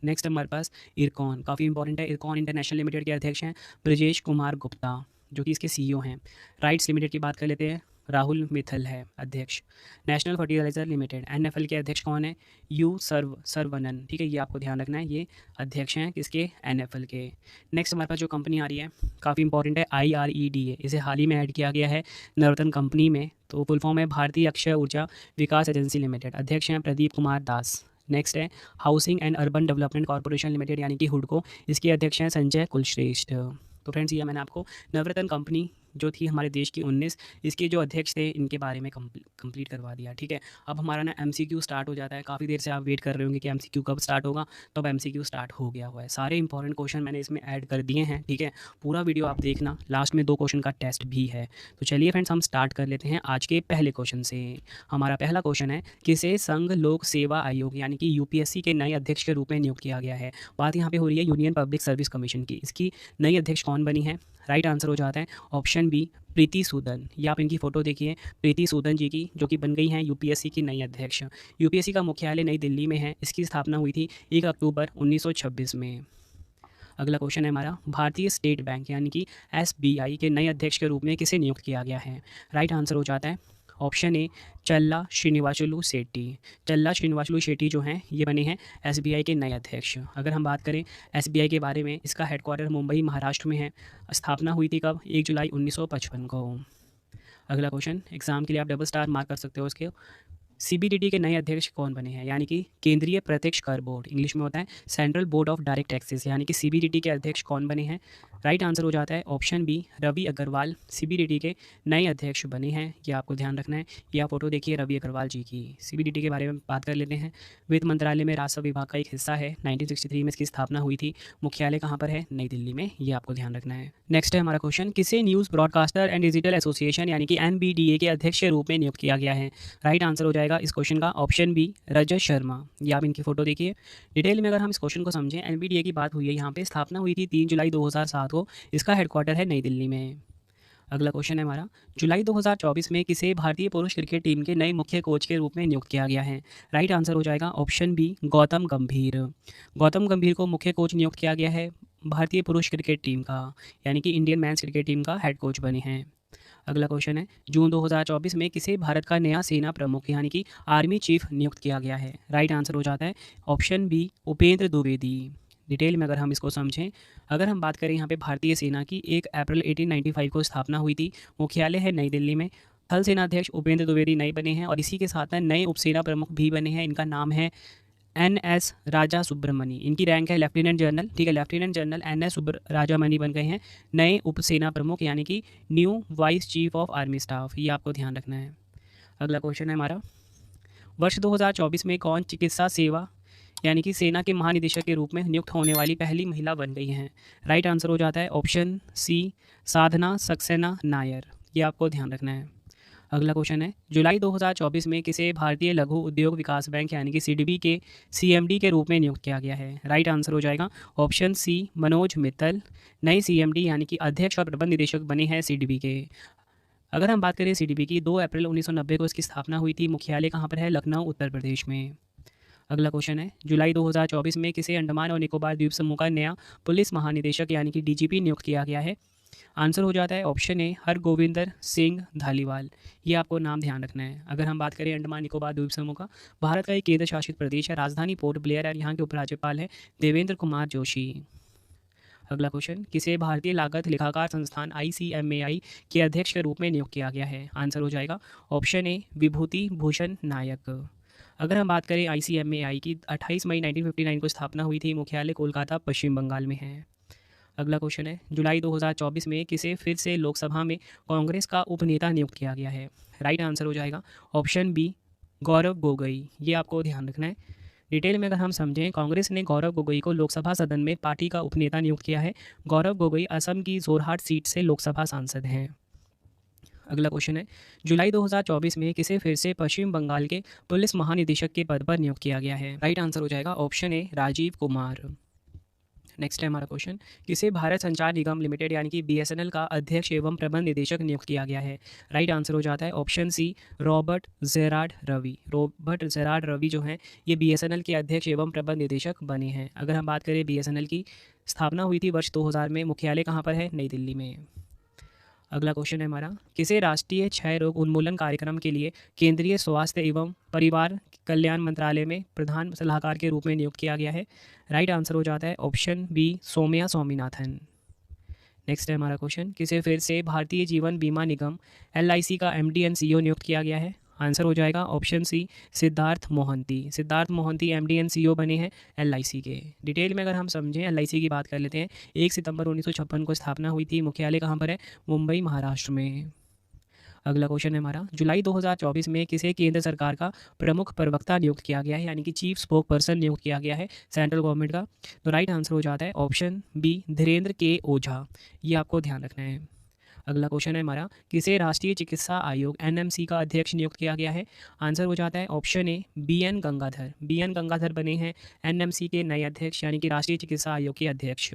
A: नेक्स्ट हमारे पास इरकॉन, काफ़ी इंपॉर्टेंट है, इरकॉन इंटरनेशनल लिमिटेड के अध्यक्ष हैं ब्रजेश कुमार गुप्ता, जो कि इसके CEO हैं। राइट्स लिमिटेड की बात कर लेते हैं, राहुल मित्तल है अध्यक्ष। नेशनल फर्टिलाइज़र लिमिटेड NFL के अध्यक्ष कौन है? यू सरवनन, ठीक है, ये आपको ध्यान रखना है, ये अध्यक्ष हैं किसके? NFL के। नेक्स्ट हमारे पास जो कंपनी आ रही है काफ़ी इंपॉर्टेंट है, IREDA, इसे हाल ही में ऐड किया गया है नवरत्न कंपनी में। तो फुल फॉर्म है भारतीय अक्षय ऊर्जा विकास एजेंसी लिमिटेड, अध्यक्ष हैं प्रदीप कुमार दास। नेक्स्ट है housing and urban development corporation limited यानी कि हुडको, इसके अध्यक्ष हैं संजय कुलश्रेष्ठ। तो फ्रेंड्स, ये मैंने आपको नवरत्न कंपनी जो थी हमारे देश की 19, इसके जो अध्यक्ष थे इनके बारे में कंप्लीट करवा दिया, ठीक है। अब हमारा ना MCQ स्टार्ट हो जाता है। काफ़ी देर से आप वेट कर रहे होंगे कि MCQ कब स्टार्ट होगा, तो अब MCQ स्टार्ट हो गया हुआ है। सारे इंपॉर्टेंट क्वेश्चन मैंने इसमें ऐड कर दिए हैं, ठीक है। पूरा वीडियो आप देखना, लास्ट में 2 क्वेश्चन का टेस्ट भी है। तो चलिए फ्रेंड्स, हम स्टार्ट कर लेते हैं आज के पहले क्वेश्चन से। हमारा पहला क्वेश्चन है, किसे संघ लोक सेवा आयोग यानी कि UPSC के नए अध्यक्ष के रूप में नियुक्त किया गया है? बात यहाँ पे हो रही है यूनियन पब्लिक सर्विस कमीशन की। इसकी नई अध्यक्ष कौन बनी है? राइट आंसर हो जाता है ऑप्शन बी, प्रीति सूदन। ये आप इनकी फ़ोटो देखिए, प्रीति सूदन जी की, जो कि बन गई हैं UPSC की नई अध्यक्ष। UPSC का मुख्यालय नई दिल्ली में है। इसकी स्थापना हुई थी 1 अक्टूबर 1926 में। अगला क्वेश्चन है हमारा, भारतीय स्टेट बैंक यानी कि SBI के नए अध्यक्ष के रूप में किसे नियुक्त किया गया है? राइट आंसर हो जाता है ऑप्शन ए, चल्ला श्रीनिवासुलु शेट्टी। चल्ला श्रीनिवासुलु शेट्टी जो हैं ये बने हैं SBI के नए अध्यक्ष। अगर हम बात करें SBI के बारे में, इसका हेडक्वार्टर मुंबई महाराष्ट्र में है। स्थापना हुई थी कब? 1 जुलाई 1955 को। अगला क्वेश्चन एग्जाम के लिए आप डबल स्टार मार्क कर सकते हो इसके। CBDT के नए अध्यक्ष कौन बने हैं? यानी कि केंद्रीय प्रत्यक्ष कर बोर्ड, इंग्लिश में होता है central board of direct taxes, यानी कि CBDT के अध्यक्ष कौन बने हैं? राइट आंसर हो जाता है option B, Ravi Agarwal CBDT के नए अध्यक्ष बने हैं। ये आपको ध्यान रखना है। ये आप फोटो देखिए रवि अग्रवाल जी की। CBDT के बारे में बात कर लेते हैं। वित्त मंत्रालय में राजस्व विभाग का एक हिस्सा है। 1963 में इसकी स्थापना हुई थी। मुख्यालय कहाँ पर है? नई दिल्ली में। ये आपको ध्यान रखना है। नेक्स्ट है हमारा क्वेश्चन, किसे news broadcaster and digital association यानी कि NBDA के अध्यक्ष के रूप में नियुक्त किया गया है? राइट आंसर हो जाएगा इस क्वेश्चन का ऑप्शन बी, रजत शर्मा। ये आप इनकी फोटो देखिए। डिटेल में अगर हम इस क्वेश्चन को समझें, NBDA की बात हुई है यहाँ पे, स्थापना हुई थी 3 जुलाई 2007 को। इसका हेडक्वार्टर है नई दिल्ली में। अगला क्वेश्चन है हमारा, जुलाई 2024 में किसे भारतीय पुरुष क्रिकेट टीम के नए मुख्य कोच के रूप में नियुक्त किया गया है? राइट आंसर हो जाएगा ऑप्शन बी, गौतम गंभीर। गौतम गंभीर को मुख्य कोच नियुक्त किया गया है भारतीय पुरुष क्रिकेट टीम का, यानी कि इंडियन मेंस क्रिकेट टीम का हेड कोच बने हैं। अगला क्वेश्चन है, जून 2024 में किसे भारत का नया सेना प्रमुख यानी कि आर्मी चीफ नियुक्त किया गया है? राइट आंसर हो जाता है option B, Upendra Dwivedi. Detail में अगर हम इसको समझें, अगर हम बात करें यहाँ पे भारतीय सेना की, 1 अप्रैल 1895 को स्थापना हुई थी। मुख्यालय है नई दिल्ली में। थल सेनाध्यक्ष उपेंद्र द्विवेदी नए बने हैं और इसी के साथ में नए उपसेना प्रमुख भी बने हैं। इनका नाम है NS राजा सुब्रमणी। इनकी रैंक है लेफ्टिनेंट जनरल। ठीक है, लेफ्टिनेंट जनरल NS राजामणि बन गए हैं नए उपसेना प्रमुख, यानी कि new vice chief of army staff. ये आपको ध्यान रखना है। अगला क्वेश्चन है हमारा, वर्ष 2024 में कौन चिकित्सा सेवा यानी कि सेना के महानिदेशक के रूप में नियुक्त होने वाली पहली महिला बन गई हैं? राइट आंसर हो जाता है ऑप्शन सी, साधना सक्सेना नायर। ये आपको ध्यान रखना है। अगला क्वेश्चन है, जुलाई 2024 में किसे भारतीय लघु उद्योग विकास बैंक यानी कि CDB के CMD के रूप में नियुक्त किया गया है? राइट आंसर हो जाएगा ऑप्शन सी, मनोज मित्तल। नए CMD यानी कि अध्यक्ष और प्रबंध निदेशक बने हैं CDB के। अगर हम बात करें CDB की, 2 अप्रैल 1990 को इसकी स्थापना हुई थी। मुख्यालय कहाँ पर है? लखनऊ, उत्तर प्रदेश में। अगला क्वेश्चन है, जुलाई 2024 में किसे अंडमान और निकोबार द्वीप समूह का नया पुलिस महानिदेशक यानी कि DGP नियुक्त किया गया है? आंसर हो जाता है ऑप्शन ए, हरगोविंदर सिंह धालीवाल। ये आपको नाम ध्यान रखना है। अगर हम बात करें अंडमान निकोबार द्वीप समूह का, भारत का एक केंद्र शासित प्रदेश है। राजधानी पोर्ट ब्लेयर है। यहाँ के उपराज्यपाल हैं देवेंद्र कुमार जोशी। अगला क्वेश्चन, किसे भारतीय लागत लेखाकार संस्थान ICMAI के अध्यक्ष के रूप में नियुक्त किया गया है? आंसर हो जाएगा ऑप्शन ए, विभूति भूषण नायक। अगर हम बात करें ICMAI की, 28 मई 1959 को स्थापना हुई थी। मुख्यालय कोलकाता, पश्चिम बंगाल में है। अगला क्वेश्चन है, जुलाई 2024 में किसे फिर से लोकसभा में कांग्रेस का उपनेता नियुक्त किया गया है? राइट आंसर हो जाएगा ऑप्शन बी, गौरव गोगोई। ये आपको ध्यान रखना है। डिटेल में अगर हम समझें, कांग्रेस ने गौरव गोगोई को लोकसभा सदन में पार्टी का उपनेता नियुक्त किया है। गौरव गोगोई असम की जोरहाट सीट से लोकसभा सांसद हैं। अगला क्वेश्चन है, जुलाई 2024 में किसे फिर से पश्चिम बंगाल के पुलिस महानिदेशक के पद पर नियुक्त किया गया है? राइट आंसर हो जाएगा option A, Rajiv Kumar. Next है हमारा क्वेश्चन, किसे भारत संचार निगम लिमिटेड यानी कि BSNL का अध्यक्ष एवं प्रबंध निदेशक नियुक्त किया गया है? राइट आंसर हो जाता है option C, Robert Gerard Ravi. Robert Gerard Ravi जो हैं ये BSNL के अध्यक्ष एवं प्रबंध निदेशक बने हैं। अगर हम बात करें, BSNL की स्थापना हुई थी वर्ष 2000 में। मुख्यालय कहाँ पर है? नई दिल्ली में। अगला क्वेश्चन है हमारा, किसे राष्ट्रीय क्षय रोग उन्मूलन कार्यक्रम के लिए केंद्रीय स्वास्थ्य एवं परिवार कल्याण मंत्रालय में प्रधान सलाहकार के रूप में नियुक्त किया गया है? राइट आंसर हो जाता है option B, Soumya Swaminathan. Next है हमारा क्वेश्चन, किसे फिर से भारतीय जीवन बीमा निगम LIC का MD एंड CEO नियुक्त किया गया है? आंसर हो जाएगा option C, Siddharth Mohanty. Siddharth Mohanty MD and CEO बने हैं LIC के। डिटेल में अगर हम समझें, LIC की बात कर लेते हैं। 1 सितंबर 1956 को स्थापना हुई थी। मुख्यालय कहाँ पर है? मुंबई, महाराष्ट्र में। अगला क्वेश्चन है हमारा, जुलाई 2024 में किसे केंद्र सरकार का प्रमुख प्रवक्ता नियुक्त किया गया है यानी कि चीफ स्पोक पर्सन नियुक्त किया गया है सेंट्रल गवर्नमेंट का? तो राइट आंसर हो जाता है ऑप्शन बी, धीरेन्द्र के ओझा। ये आपको ध्यान रखना है। अगला क्वेश्चन है हमारा, किसे राष्ट्रीय चिकित्सा आयोग NMC का अध्यक्ष नियुक्त किया गया है? आंसर हो जाता है ऑप्शन ए, BN गंगाधर। BN गंगाधर बने हैं NMC के नए अध्यक्ष यानी कि राष्ट्रीय चिकित्सा आयोग के अध्यक्ष।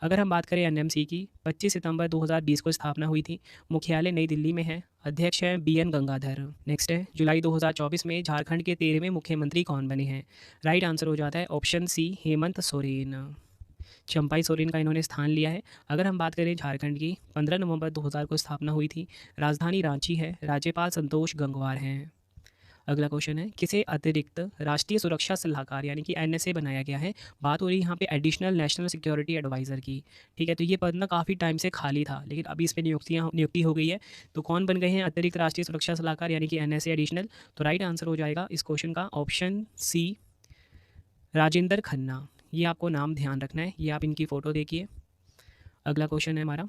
A: अगर हम बात करें NMC की, 25 सितंबर 2020 को स्थापना हुई थी। मुख्यालय नई दिल्ली में है। अध्यक्ष हैं BN गंगाधर। नेक्स्ट है, जुलाई 2024 में झारखंड के 13वें मुख्यमंत्री कौन बने हैं? राइट आंसर हो जाता है ऑप्शन सी, हेमंत सोरेन। चंपाई सोरेन का इन्होंने स्थान लिया है। अगर हम बात करें झारखंड की, 15 नवंबर 2000 को स्थापना हुई थी। राजधानी रांची है। राज्यपाल संतोष गंगवार हैं। अगला क्वेश्चन है, किसे अतिरिक्त राष्ट्रीय सुरक्षा सलाहकार यानी कि NSA बनाया गया है? बात हो रही है यहाँ पे एडिशनल नेशनल सिक्योरिटी एडवाइज़र की। ठीक है, तो ये पद ना काफ़ी टाइम से खाली था, लेकिन अभी इस पर नियुक्ति हो गई है। तो कौन बन गए हैं अतिरिक्त राष्ट्रीय सुरक्षा सलाहकार यानी कि NSA एडिशनल? तो राइट आंसर हो जाएगा इस क्वेश्चन का ऑप्शन सी, राजेंद्र खन्ना। ये आपको नाम ध्यान रखना है। ये आप इनकी फ़ोटो देखिए। अगला क्वेश्चन है हमारा,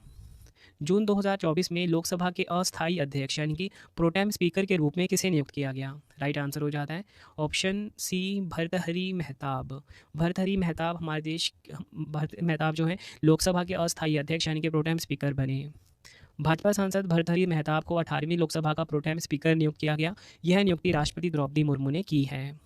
A: जून 2024 में लोकसभा के अस्थायी अध्यक्ष यानी कि प्रोटेम स्पीकर के रूप में किसे नियुक्त किया गया? राइट आंसर हो जाता है ऑप्शन सी, भर्तहरि मेहताब। भर्तहरि मेहताब हमारे देश मेहताब जो है लोकसभा के अस्थायी अध्यक्ष यानी कि प्रोटेम स्पीकर बने। भाजपा सांसद भर्तहरि मेहताब को 18वीं लोकसभा का प्रोटेम स्पीकर नियुक्त किया गया। यह नियुक्ति राष्ट्रपति द्रौपदी मुर्मू ने की है।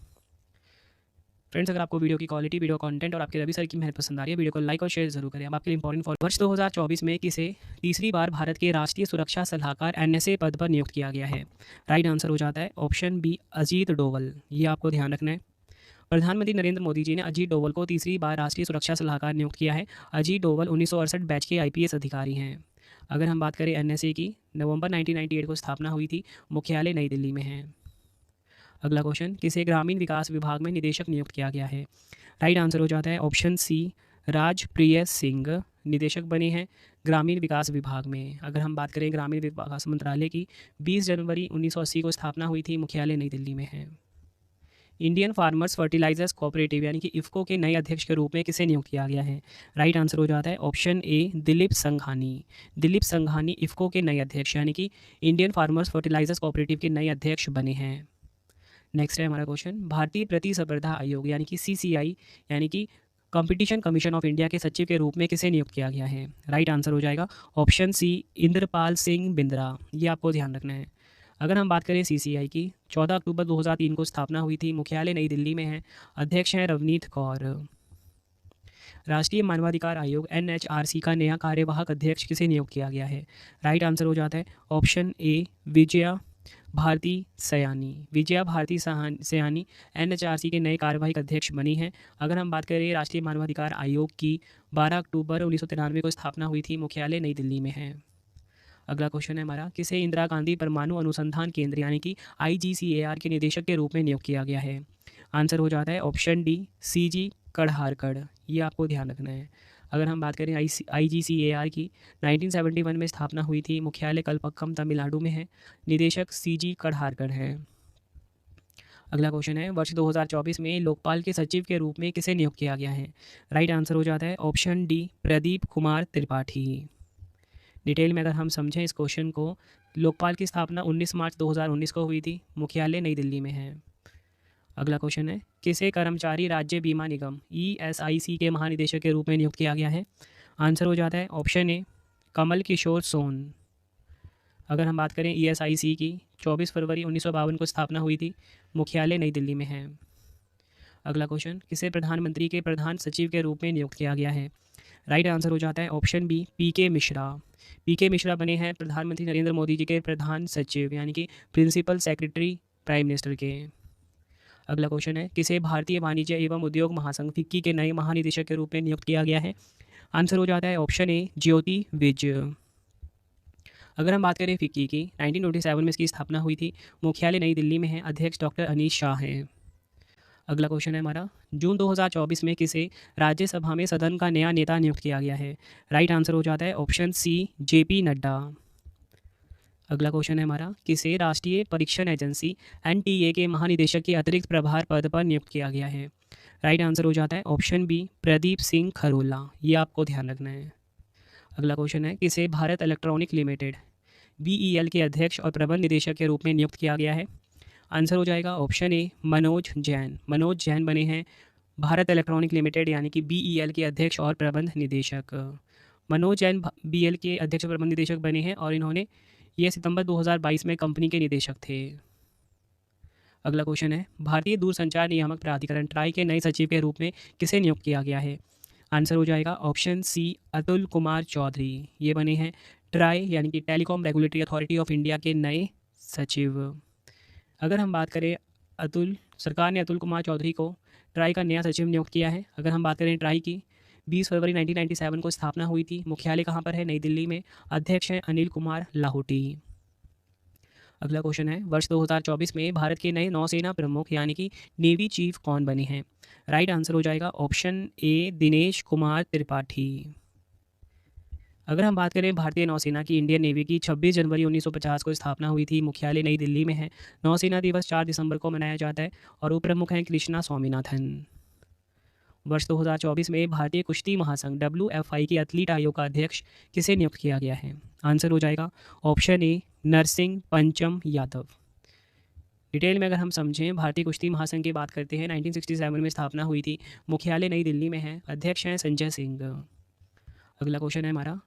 A: फ्रेंड्स, अगर आपको वीडियो की क्वालिटी, वीडियो कंटेंट और आपके रवि सर की मेहनत पसंद आ रही है, वीडियो को लाइक और शेयर जरूर करें। अब आपके लिए इंपॉर्टेंट फॉर वर्ष 2024 में किसे तीसरी बार भारत के राष्ट्रीय सुरक्षा सलाहकार NSA पद पर नियुक्त किया गया है? राइट आंसर हो जाता है ऑप्शन बी, अजीत डोवल। ये आपको ध्यान रखना है। प्रधानमंत्री नरेंद्र मोदी जी ने अजीत डोवल को तीसरी बार राष्ट्रीय सुरक्षा सलाहकार नियुक्त किया है। अजीत डोवल 1968 बैच के IPS अधिकारी हैं। अगर हम बात करें NSA की, नवंबर 1998 को स्थापना हुई थी। मुख्यालय नई दिल्ली में है। अगला क्वेश्चन, किसे ग्रामीण विकास विभाग में निदेशक नियुक्त किया गया है? राइट आंसर हो जाता है ऑप्शन सी, राजप्रिय सिंह निदेशक बने हैं ग्रामीण विकास विभाग में। अगर हम बात करें ग्रामीण विकास मंत्रालय की, 20 जनवरी 1980 को स्थापना हुई थी, मुख्यालय नई दिल्ली में है। इंडियन फार्मर्स फर्टिलाइजर्स कोऑपरेटिव यानी कि इफ़को के नए अध्यक्ष के रूप में किसे नियुक्त किया गया है? राइट आंसर हो जाता है ऑप्शन ए दिलीप संघानी। दिलीप संघानी इफ़को के नए अध्यक्ष यानी कि इंडियन फार्मर्स फर्टिलाइजर्स कोऑपरेटिव के नए अध्यक्ष बने हैं। नेक्स्ट है हमारा क्वेश्चन, भारतीय प्रतिस्पर्धा आयोग यानी कि CCI यानी कि कंपटीशन कमीशन ऑफ इंडिया के सचिव के रूप में किसे नियुक्त किया गया है? राइट आंसर हो जाएगा ऑप्शन सी इंद्रपाल सिंह बिंद्रा। ये आपको ध्यान रखना है। अगर हम बात करें CCI की, 14 अक्टूबर 2003 को स्थापना हुई थी, मुख्यालय नई दिल्ली में है, अध्यक्ष हैं रवनीत कौर। राष्ट्रीय मानवाधिकार आयोग NHRC का नया कार्यवाहक अध्यक्ष किसे नियुक्त किया गया है? राइट आंसर हो जाता है option A Vijaya Bharati Sayani. Vijaya Bharati Sayani NHRC के नए कार्यवाहक अध्यक्ष बनी हैं। अगर हम बात करें राष्ट्रीय मानवाधिकार आयोग की, 12 अक्टूबर 1993 को स्थापना हुई थी, मुख्यालय नई दिल्ली में है। अगला क्वेश्चन है हमारा, किसे इंदिरा गांधी परमाणु अनुसंधान केंद्र यानी कि IGCAR के निदेशक के रूप में नियुक्त किया गया है? आंसर हो जाता है ऑप्शन डी CG कढ़ारकर। ये आपको ध्यान रखना है। अगर हम बात करें IGCAR की, 1971 में स्थापना हुई थी, मुख्यालय कलपक्कम तमिलनाडु में है, निदेशक CG कढ़ारकर हैं। अगला क्वेश्चन है, वर्ष 2024 में लोकपाल के सचिव के रूप में किसे नियुक्त किया गया है? राइट आंसर हो जाता है option D Pradeep Kumar Tripathi. Detail में अगर हम समझें इस क्वेश्चन को, लोकपाल की स्थापना 19 मार्च 2019 को हुई थी, मुख्यालय नई दिल्ली में है। अगला क्वेश्चन है, किसे कर्मचारी राज्य बीमा निगम ESIC के महानिदेशक के रूप में नियुक्त किया गया है? आंसर हो जाता है ऑप्शन ए कमल किशोर सोन। अगर हम बात करें ESIC की, 24 फरवरी 1952 को स्थापना हुई थी, मुख्यालय नई दिल्ली में है। अगला क्वेश्चन, किसे प्रधानमंत्री के प्रधान सचिव के रूप में नियुक्त किया गया है? राइट आंसर हो जाता है option B PK Mishra. PK Mishra बने हैं प्रधानमंत्री नरेंद्र मोदी जी के प्रधान सचिव यानी कि प्रिंसिपल सेक्रेटरी प्राइम मिनिस्टर के। अगला क्वेश्चन है, किसे भारतीय वाणिज्य एवं उद्योग महासंघ FICCI के नए महानिदेशक के रूप में नियुक्त किया गया है? आंसर हो जाता है ऑप्शन ए ज्योति विज। अगर हम बात करें FICCI की, 1927 में इसकी स्थापना हुई थी, मुख्यालय नई दिल्ली में है, अध्यक्ष डॉक्टर अनीश शाह हैं। अगला क्वेश्चन है हमारा, जून 2024 में किसे राज्यसभा में सदन का नया नेता नियुक्त किया गया है? राइट आंसर हो जाता है ऑप्शन सी JP नड्डा। अगला क्वेश्चन है हमारा, किसे राष्ट्रीय परीक्षण एजेंसी NTA के महानिदेशक के अतिरिक्त प्रभार पद पर नियुक्त किया गया है? राइट आंसर हो जाता है ऑप्शन बी प्रदीप सिंह खरोला। ये आपको ध्यान रखना है। अगला क्वेश्चन है, किसे भारत इलेक्ट्रॉनिक लिमिटेड BEL के अध्यक्ष और प्रबंध निदेशक के रूप में नियुक्त किया गया है? आंसर हो जाएगा ऑप्शन ए मनोज जैन। मनोज जैन बने हैं भारत इलेक्ट्रॉनिक लिमिटेड यानी कि BEL के अध्यक्ष और प्रबंध निदेशक। मनोज जैन BEL के अध्यक्ष और प्रबंध निदेशक बने हैं और इन्होंने ये सितंबर 2022 में कंपनी के निदेशक थे। अगला क्वेश्चन है, भारतीय दूरसंचार नियामक प्राधिकरण ट्राई के नए सचिव के रूप में किसे नियुक्त किया गया है? आंसर हो जाएगा ऑप्शन सी अतुल कुमार चौधरी। ये बने हैं ट्राई यानी कि telecom regulatory authority of India के नए सचिव। अगर हम बात करें सरकार ने अतुल कुमार चौधरी को ट्राई का नया सचिव नियुक्त किया है। अगर हम बात करें ट्राई की, 20 फरवरी 1997 को स्थापना हुई थी, मुख्यालय कहाँ पर है? नई दिल्ली में, अध्यक्ष हैं अनिल कुमार लाहौटी। अगला क्वेश्चन है, वर्ष 2024 में भारत के नए नौसेना प्रमुख यानी कि नेवी चीफ कौन बने हैं? राइट आंसर हो जाएगा ऑप्शन ए दिनेश कुमार त्रिपाठी। अगर हम बात करें भारतीय नौसेना की, इंडियन नेवी की, 26 जनवरी 1950 को स्थापना हुई थी, मुख्यालय नई दिल्ली में है, नौसेना दिवस 4 दिसंबर को मनाया जाता है और उपप्रमुख हैं कृष्णा स्वामीनाथन। वर्ष 2024 में भारतीय कुश्ती महासंघ WFI के एथलीट आयोग का अध्यक्ष किसे नियुक्त किया गया है? आंसर हो जाएगा ऑप्शन ए नरसिंह पंचम यादव। डिटेल में अगर हम समझें, भारतीय कुश्ती महासंघ की बात करते हैं, 1967 में स्थापना हुई थी, मुख्यालय नई दिल्ली में है, अध्यक्ष हैं संजय सिंह। अगला क्वेश्चन है हमारा,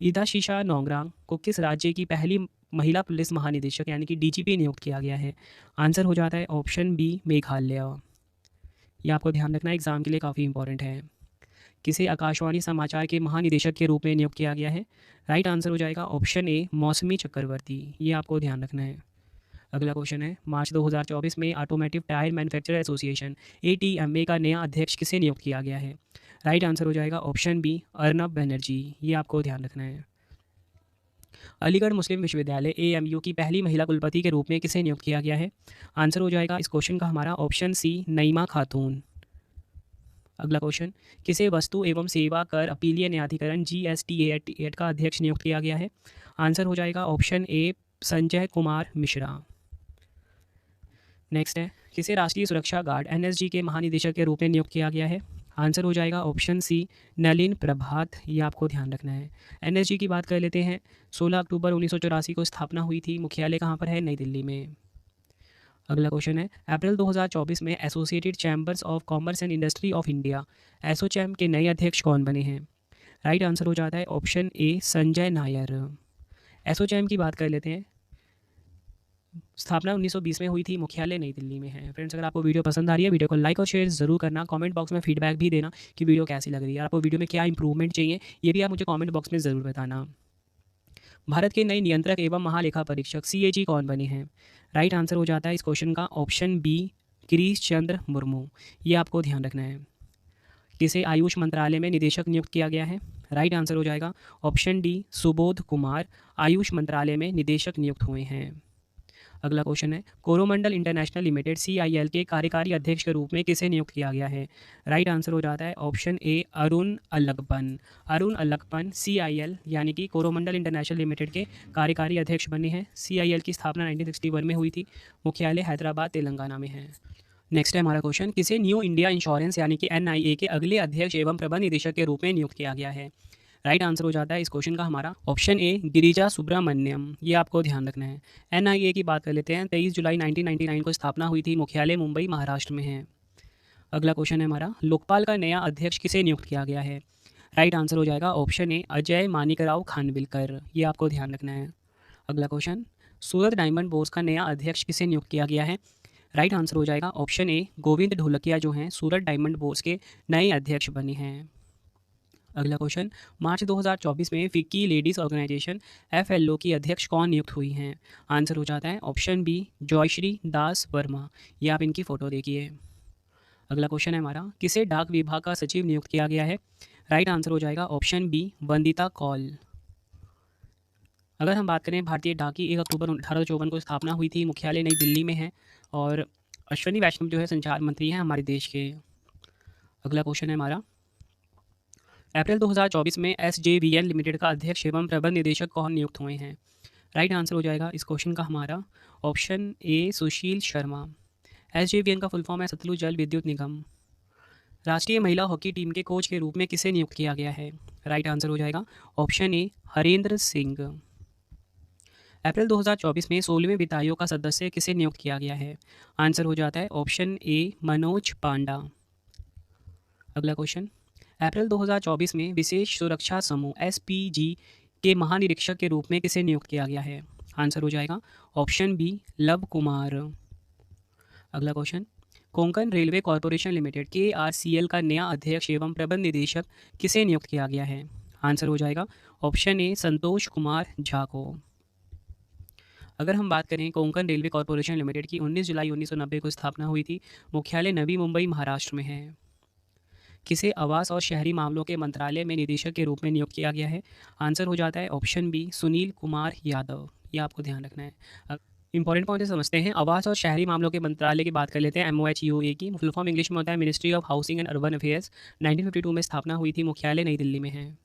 A: ईदाशीशा नोंगरांग को किस राज्य की पहली महिला पुलिस महानिदेशक यानी कि DGP नियुक्त किया गया है? आंसर हो जाता है ऑप्शन बी मेघालय। ये आपको ध्यान रखना, एग्जाम के लिए काफ़ी इंपॉर्टेंट है। किसे आकाशवाणी समाचार के महानिदेशक के रूप में नियुक्त किया गया है? राइट आंसर हो जाएगा ऑप्शन ए मौसमी चक्रवर्ती। ये आपको ध्यान रखना है। अगला क्वेश्चन है, मार्च 2024 में automotive tyre manufacturer association ATMA का नया अध्यक्ष किसे नियुक्त किया गया है? राइट आंसर हो जाएगा ऑप्शन बी अर्नब बनर्जी। ये आपको ध्यान रखना है। अलीगढ़ मुस्लिम विश्वविद्यालय AMU की पहली महिला कुलपति के रूप में किसे नियुक्त किया गया है? आंसर हो जाएगा इस क्वेश्चन का हमारा ऑप्शन सी नईमा खातून। अगला क्वेश्चन, किसे वस्तु एवं सेवा कर अपीलीय न्यायाधिकरण GSTA का अध्यक्ष नियुक्त किया गया है? आंसर हो जाएगा ऑप्शन ए संजय कुमार मिश्रा। नेक्स्ट है, किसे राष्ट्रीय सुरक्षा गार्ड NSG के महानिदेशक के रूप में नियुक्त किया गया है? आंसर हो जाएगा ऑप्शन सी नलिन प्रभात। ये आपको ध्यान रखना है। NSG की बात कर लेते हैं। 16 अक्टूबर 1984 को स्थापना हुई थी। मुख्यालय कहाँ पर है? नई दिल्ली में। अगला क्वेश्चन है, अप्रैल 2024 में associated chambers of commerce and industry of India ASSOCHAM के नए अध्यक्ष कौन बने हैं? राइट आंसर हो जाता है ऑप्शन ए संजय नायर। एसोचैम की बात कर लेते हैं। स्थापना 1920 में हुई थी। मुख्यालय नई दिल्ली में है। फ्रेंड्स, अगर आपको वीडियो पसंद आ रही है, वीडियो को लाइक और शेयर जरूर करना। कमेंट बॉक्स में फीडबैक भी देना कि वीडियो कैसी लग रही है, आपको वीडियो में क्या इंप्रूवमेंट चाहिए, ये भी आप मुझे कमेंट बॉक्स में ज़रूर बताना। भारत के नए नियंत्रक एवं महालेखा परीक्षक CAG कौन बने हैं? राइट आंसर हो जाता है इस क्वेश्चन का ऑप्शन बी गिरीश चंद्र मुर्मू। ये आपको ध्यान रखना है। किसे आयुष मंत्रालय में निदेशक नियुक्त किया गया है? राइट आंसर हो जाएगा ऑप्शन डी सुबोध कुमार आयुष मंत्रालय में निदेशक नियुक्त हुए हैं। अगला क्वेश्चन है, कोरोमंडल इंटरनेशनल लिमिटेड CIL के कार्यकारी अध्यक्ष के रूप में किसे नियुक्त किया गया है? राइट आंसर हो जाता है option A Arun Alagappan. Arun Alagappan CIL यानी कि कोरोमंडल इंटरनेशनल लिमिटेड के कार्यकारी अध्यक्ष बने हैं। CIL की स्थापना 1961 में हुई थी। मुख्यालय हैदराबाद तेलंगाना में है। नेक्स्ट है हमारा क्वेश्चन, किसे न्यू इंडिया इंश्योरेंस यानी कि NIA के अगले अध्यक्ष एवं प्रबंध निदेशक के रूप में नियुक्त किया गया है? राइट आंसर हो जाता है इस क्वेश्चन का हमारा ऑप्शन ए गिरिजा सुब्रमण्यम। ये आपको ध्यान रखना है। NIA की बात कर लेते हैं। 23 जुलाई 1999 को स्थापना हुई थी। मुख्यालय मुंबई महाराष्ट्र में है। अगला क्वेश्चन है हमारा, लोकपाल का नया अध्यक्ष किसे नियुक्त किया गया है? राइट आंसर हो जाएगा ऑप्शन ए अजय मानिकराव खानविलकर। ये आपको ध्यान रखना है। अगला क्वेश्चन, सूरत डायमंड बोर्स का नया अध्यक्ष किसे नियुक्त किया गया है? राइट आंसर हो जाएगा ऑप्शन ए गोविंद ढोलकिया जो हैं सूरत डायमंड बोर्स के नए अध्यक्ष बने हैं। अगला क्वेश्चन, मार्च 2024 में फिक्की लेडीज़ ऑर्गेनाइजेशन FLO की अध्यक्ष कौन नियुक्त हुई हैं? आंसर हो जाता है ऑप्शन बी जॉयश्री दास वर्मा। ये आप इनकी फ़ोटो देखिए। अगला क्वेश्चन है हमारा, किसे डाक विभाग का सचिव नियुक्त किया गया है? राइट आंसर हो जाएगा ऑप्शन बी वंदिता कौल। अगर हम बात करें भारतीय डाक की, 1 अक्टूबर 1854 को स्थापना हुई थी। मुख्यालय नई दिल्ली में है और अश्विनी वैष्णव जो है संचार मंत्री हैं हमारे देश के। अगला क्वेश्चन है हमारा, अप्रैल 2024 में SJVN लिमिटेड का अध्यक्ष एवं प्रबंध निदेशक कौन नियुक्त हुए हैं? राइट आंसर हो जाएगा इस क्वेश्चन का हमारा option A Sushil Sharma. SJVN का फुल फॉर्म है सतलुज जल विद्युत निगम। राष्ट्रीय महिला हॉकी टीम के कोच के रूप में किसे नियुक्त किया गया है? राइट आंसर हो जाएगा ऑप्शन ए हरेंद्र सिंह। अप्रैल 2024 में 16वें वित्त आयोग का सदस्य किसे नियुक्त किया गया है? आंसर हो जाता है ऑप्शन ए मनोज पांडा। अगला क्वेश्चन, अप्रैल 2024 में विशेष सुरक्षा समूह SPG के महानिरीक्षक के रूप में किसे नियुक्त किया गया है? आंसर हो जाएगा ऑप्शन बी लव कुमार। अगला question, Konkan railway corporation limited KRCL का नया अध्यक्ष एवं प्रबंध निदेशक किसे नियुक्त किया गया है? आंसर हो जाएगा ऑप्शन ए संतोष कुमार झा को। अगर हम बात करें कोंकण रेलवे कॉरपोरेशन लिमिटेड की, 19 जुलाई 1990 को स्थापना हुई थी। मुख्यालय नवी मुंबई महाराष्ट्र में है। किसे आवास और शहरी मामलों के मंत्रालय में निदेशक के रूप में नियुक्त किया गया है? आंसर हो जाता है ऑप्शन बी सुनील कुमार यादव। ये आपको ध्यान रखना है। इंपॉर्टेंट पॉइंट समझते हैं। आवास और शहरी मामलों के मंत्रालय की बात कर लेते हैं। MOHUA की फुल फॉर्म इंग्लिश में होता है ministry of housing and urban affairs. 1952 में स्थापना हुई थी। मुख्यालय नई दिल्ली में है।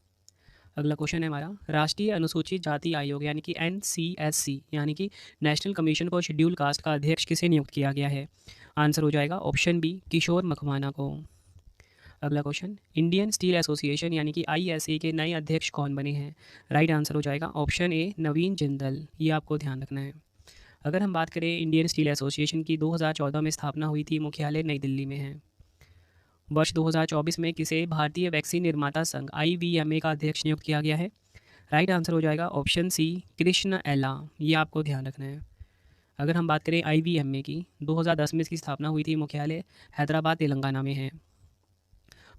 A: अगला क्वेश्चन है हमारा, राष्ट्रीय अनुसूचित जाति आयोग यानी कि NCSC यानी कि national commission for scheduled cast का अध्यक्ष किसे नियुक्त किया गया है? आंसर हो जाएगा ऑप्शन बी किशोर मकवाना को। अगला क्वेश्चन, इंडियन स्टील एसोसिएशन यानी कि ISA के नए अध्यक्ष कौन बने हैं? राइट आंसर हो जाएगा ऑप्शन ए नवीन जिंदल। ये आपको ध्यान रखना है। अगर हम बात करें इंडियन स्टील एसोसिएशन की, 2014 में स्थापना हुई थी। मुख्यालय नई दिल्ली में है। वर्ष 2024 में किसे भारतीय वैक्सीन निर्माता संघ IVMA का अध्यक्ष नियुक्त किया गया है? राइट आंसर हो जाएगा ऑप्शन सी कृष्ण एला। ये आपको ध्यान रखना है। अगर हम बात करें IVMA की, 2010 में इसकी स्थापना हुई थी। मुख्यालय हैदराबाद तेलंगाना में है।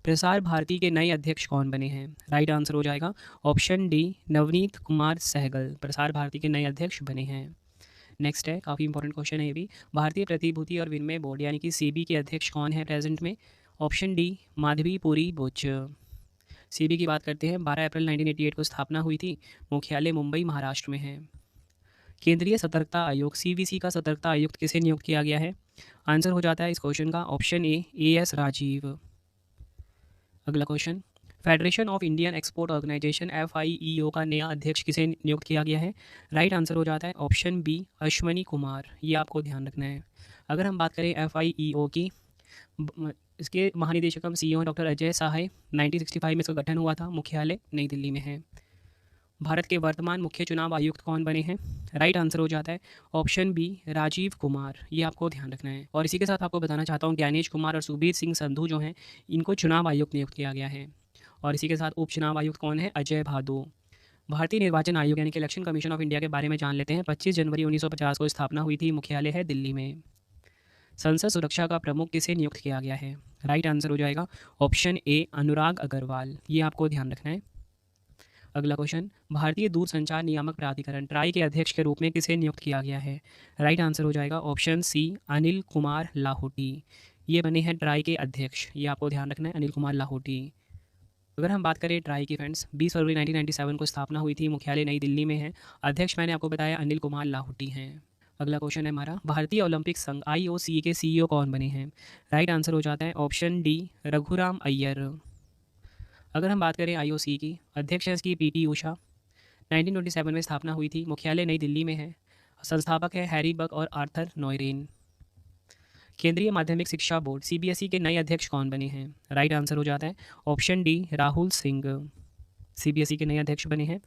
A: प्रसार भारती के नए अध्यक्ष कौन बने हैं? राइट आंसर हो जाएगा ऑप्शन डी नवनीत कुमार सहगल। प्रसार भारती के नए अध्यक्ष बने हैं। नेक्स्ट है, काफ़ी इंपॉर्टेंट क्वेश्चन है ये भी। भारतीय प्रतिभूति और विनिमय बोर्ड यानी कि SEBI के अध्यक्ष कौन है प्रेजेंट में? Option D Madhabi Puri Buch. SEBI की बात करते हैं। 12 अप्रैल 1988 को स्थापना हुई थी। मुख्यालय मुंबई महाराष्ट्र में है। केंद्रीय सतर्कता आयोग CVC का सतर्कता आयुक्त किसे नियुक्त किया गया है? आंसर हो जाता है इस क्वेश्चन का ऑप्शन ए AS राजीव। अगला question, federation of Indian export organisation FIEO का नया अध्यक्ष किसे नियुक्त किया गया है? राइट आंसर हो जाता है ऑप्शन बी अश्वनी कुमार। ये आपको ध्यान रखना है। अगर हम बात करें FIEO की, इसके महानिदेशक हम CEO डॉक्टर अजय शाह है। 1965 में इसका गठन हुआ था। मुख्यालय नई दिल्ली में है। भारत के वर्तमान मुख्य चुनाव आयुक्त कौन बने हैं? राइट आंसर हो जाता है ऑप्शन बी राजीव कुमार। ये आपको ध्यान रखना है। और इसी के साथ आपको बताना चाहता हूँ ज्ञानेश कुमार और सुबीर सिंह संधू जो हैं, इनको चुनाव आयुक्त नियुक्त किया गया है। और इसी के साथ उप चुनाव आयुक्त कौन है? अजय भादु। भारतीय निर्वाचन आयोग यानी कि इलेक्शन कमीशन ऑफ इंडिया के बारे में जान लेते हैं। 25 जनवरी 1950 को स्थापना हुई थी। मुख्यालय है दिल्ली में। संसद सुरक्षा का प्रमुख किसे नियुक्त किया गया है? राइट आंसर हो जाएगा ऑप्शन ए अनुराग अग्रवाल। ये आपको ध्यान रखना है। अगला क्वेश्चन, भारतीय दूरसंचार नियामक प्राधिकरण ट्राई के अध्यक्ष के रूप में किसे नियुक्त किया गया है? राइट आंसर हो जाएगा ऑप्शन सी अनिल कुमार लाहोटी। ये बने हैं ट्राई के अध्यक्ष। ये आपको ध्यान रखना है, अनिल कुमार लाहोटी। अगर हम बात करें ट्राई की फ्रेंड्स, 20 फरवरी 1997 को स्थापना हुई थी। मुख्यालय नई दिल्ली में है। अध्यक्ष मैंने आपको बताया अनिल कुमार लाहोटी हैं। अगला क्वेश्चन है हमारा, भारतीय ओलंपिक संघ IOC के CEO कौन बने हैं? राइट आंसर हो जाता है ऑप्शन डी रघुराम अय्यर। अगर हम बात करें IOC की, अध्यक्ष हैं इसकी PT ऊषा। 1927 में स्थापना हुई थी। मुख्यालय नई दिल्ली में है। संस्थापक है हैरी बक और आर्थर नॉयरेन। केंद्रीय माध्यमिक शिक्षा बोर्ड CBSE के नए अध्यक्ष कौन बने हैं? राइट आंसर हो जाता है option D Rahul Singh. CBSE के नए अध्यक्ष बने हैं।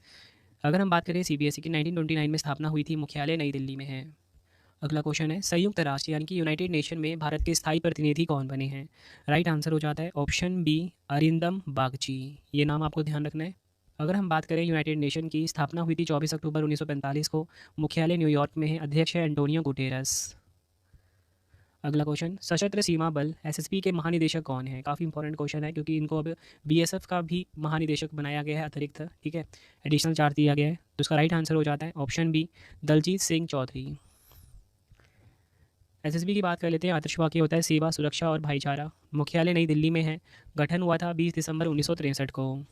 A: अगर हम बात करें CBSE की, 1929 में स्थापना हुई थी। मुख्यालय नई दिल्ली में है। अगला क्वेश्चन है, संयुक्त राष्ट्र यानी कि यूनाइटेड नेशन में भारत के स्थायी प्रतिनिधि कौन बने हैं? राइट आंसर हो जाता है ऑप्शन बी अरिंदम बागची। ये नाम आपको ध्यान रखना है। अगर हम बात करें यूनाइटेड नेशन की, स्थापना हुई थी 24 अक्टूबर 1945 को। मुख्यालय न्यूयॉर्क में है। अध्यक्ष है एंटोनियो गुटेरस। अगला क्वेश्चन, सशस्त्र सीमा बल SSB के महानिदेशक कौन है? काफ़ी इंपॉर्टेंट क्वेश्चन है क्योंकि इनको अब BSF का भी महानिदेशक बनाया गया है अतिरिक्त। ठीक है, एडिशनल चार्ज दिया गया है। तो इसका राइट आंसर हो जाता है option B Daljeet Singh Chaudhary. SSB की बात कर लेते हैं। आदर्श वाक्य होता है सेवा, सुरक्षा और भाईचारा। मुख्यालय नई दिल्ली में है। गठन हुआ था 20 दिसंबर 1963 को।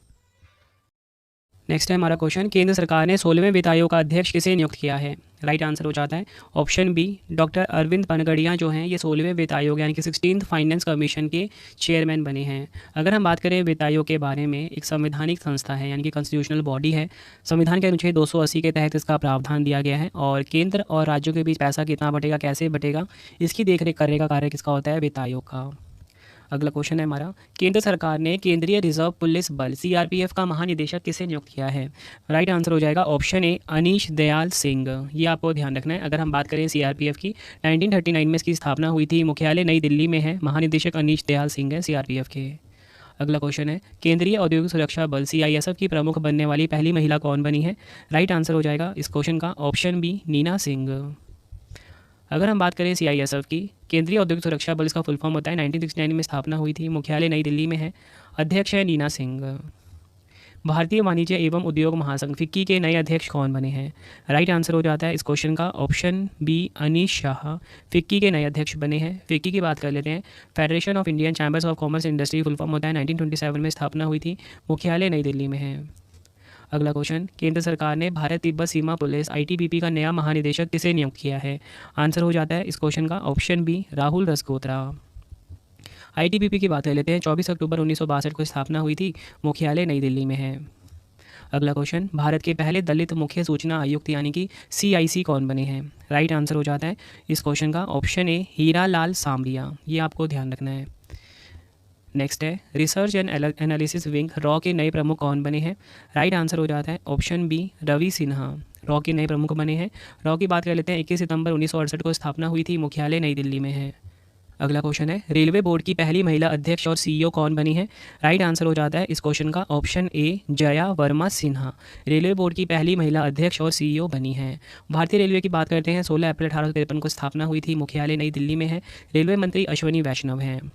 A: नेक्स्ट है हमारा क्वेश्चन, केंद्र सरकार ने 16वें वित्त आयोग का अध्यक्ष किसे नियुक्त किया है? राइट आंसर हो जाता है option B doctor Arvind Panagariya जो हैं, ये 16वें वित्त आयोग यानी कि 16th फाइनेंस कमीशन के चेयरमैन बने हैं। अगर हम बात करें वित्त आयोग के बारे में, एक संवैधानिक संस्था है यानी कि कॉन्स्टिट्यूशनल बॉडी है। संविधान के अनुच्छेद 280 के तहत इसका प्रावधान दिया गया है। और केंद्र और राज्यों के बीच पैसा कितना बटेगा, कैसे बटेगा, इसकी देखरेख करने का कार्य किसका होता है? वित्त आयोग का। अगला क्वेश्चन है हमारा, केंद्र सरकार ने केंद्रीय रिजर्व पुलिस बल CRPF का महानिदेशक किसे नियुक्त किया है? राइट आंसर हो जाएगा ऑप्शन ए अनीश दयाल सिंह। ये आपको ध्यान रखना है। अगर हम बात करें CRPF की, 1939 में इसकी स्थापना हुई थी। मुख्यालय नई दिल्ली में है। महानिदेशक अनीश दयाल सिंह है CRPF के। अगला क्वेश्चन है, केंद्रीय औद्योगिक सुरक्षा बल CISF की प्रमुख बनने वाली पहली महिला कौन बनी है? राइट आंसर हो जाएगा इस क्वेश्चन का ऑप्शन बी नीना सिंह। अगर हम बात करें CISF की, केंद्रीय औद्योगिक सुरक्षा बल, इसका फुल फॉर्म होता है। 1969 में स्थापना हुई थी। मुख्यालय नई दिल्ली में है। अध्यक्ष है नीना सिंह। भारतीय वाणिज्य एवं उद्योग महासंघ FICCI के नए अध्यक्ष कौन बने हैं? राइट आंसर हो जाता है इस क्वेश्चन का option B Anish Shah. FICCI के नए अध्यक्ष बने हैं। FICCI की बात कर लेते हैं। Federation of Indian chambers of commerce industry full form होता है। 1927 में स्थापना हुई थी। मुख्यालय नई दिल्ली में है। अगला क्वेश्चन, केंद्र सरकार ने भारत तिब्बत सीमा पुलिस ITBP का नया महानिदेशक किसे नियुक्त किया है? आंसर हो जाता है इस क्वेश्चन का ऑप्शन बी राहुल रसकोत्रा। ITBP की बात कर लेते हैं। 24 अक्टूबर 1962 को स्थापना हुई थी। मुख्यालय नई दिल्ली में है। अगला क्वेश्चन, भारत के पहले दलित मुख्य सूचना आयुक्त यानी कि CIC कौन बने हैं? राइट आंसर हो जाता है इस क्वेश्चन का ऑप्शन ए हीरा लाल सामरिया। ये आपको ध्यान रखना है। नेक्स्ट है, research and analysis wing raw के नए प्रमुख कौन बने हैं? राइट आंसर हो जाता है ऑप्शन बी रवि सिन्हा। रॉ के नए प्रमुख बने हैं। रॉ की बात कर लेते हैं। 21 सितंबर 1968 को स्थापना हुई थी। मुख्यालय नई दिल्ली में है। अगला क्वेश्चन है, रेलवे बोर्ड की पहली महिला अध्यक्ष और CEO कौन बनी है? राइट आंसर हो जाता है इस क्वेश्चन का option A Jaya Verma Sinha. Railway board की पहली महिला अध्यक्ष और CEO बनी है। भारतीय रेलवे की बात करते हैं। 16 अप्रैल 1853 को स्थापना हुई थी। मुख्यालय नई दिल्ली में है। रेलवे मंत्री अश्वनी वैष्णव हैं।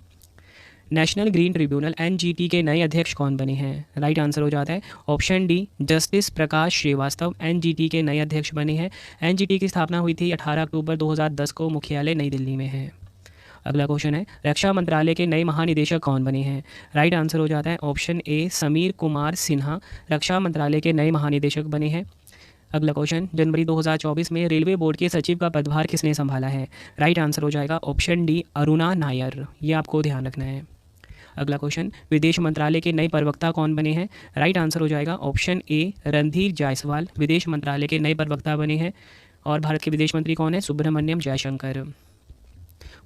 A: नेशनल ग्रीन ट्रिब्यूनल NGT के नए अध्यक्ष कौन बने हैं? राइट आंसर हो जाता है ऑप्शन डी जस्टिस प्रकाश श्रीवास्तव NGT के नए अध्यक्ष बने हैं। NGT की स्थापना हुई थी 18 अक्टूबर 2010 को। मुख्यालय नई दिल्ली में है। अगला क्वेश्चन है, रक्षा मंत्रालय के नए महानिदेशक कौन बने हैं? राइट आंसर हो जाता है ऑप्शन ए समीर कुमार सिन्हा रक्षा मंत्रालय के नए महानिदेशक बने हैं। अगला क्वेश्चन, जनवरी 2024 में रेलवे बोर्ड के सचिव का पदभार किसने संभाला है? राइट आंसर हो जाएगा ऑप्शन डी अरुणा नायर। ये आपको ध्यान रखना है। अगला क्वेश्चन, विदेश मंत्रालय के नए प्रवक्ता कौन बने हैं? राइट आंसर हो जाएगा ऑप्शन ए रणधीर जायसवाल विदेश मंत्रालय के नए प्रवक्ता बने हैं। और भारत के विदेश मंत्री कौन है? Subrahmanyam Jaishankar.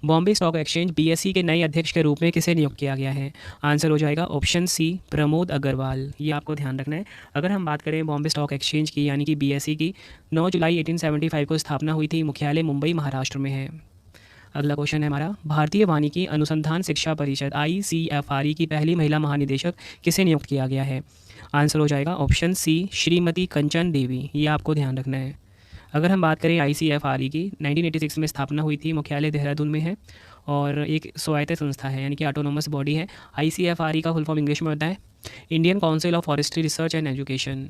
A: Bombay stock exchange BSE के नए अध्यक्ष के रूप में किसे नियुक्त किया गया है? आंसर हो जाएगा ऑप्शन सी प्रमोद अग्रवाल। ये आपको ध्यान रखना है। अगर हम बात करें बॉम्बे स्टॉक एक्सचेंज की यानी कि बीएसई की, 9 जुलाई 1875 को स्थापना हुई थी। मुख्यालय मुंबई महाराष्ट्र में है। अगला क्वेश्चन है हमारा, भारतीय वानिकी अनुसंधान शिक्षा परिषद ICFRE की पहली महिला महानिदेशक किसे नियुक्त किया गया है? आंसर हो जाएगा ऑप्शन सी श्रीमती कंचन देवी। ये आपको ध्यान रखना है। अगर हम बात करें ICFRE की, 1986 में स्थापना हुई थी। मुख्यालय देहरादून में है और एक स्वायत्त संस्था है यानी कि ऑटोनोमस बॉडी है। ICFRE का फुल फॉर्म इंग्लिश में होता है Indian council of forestry research and education.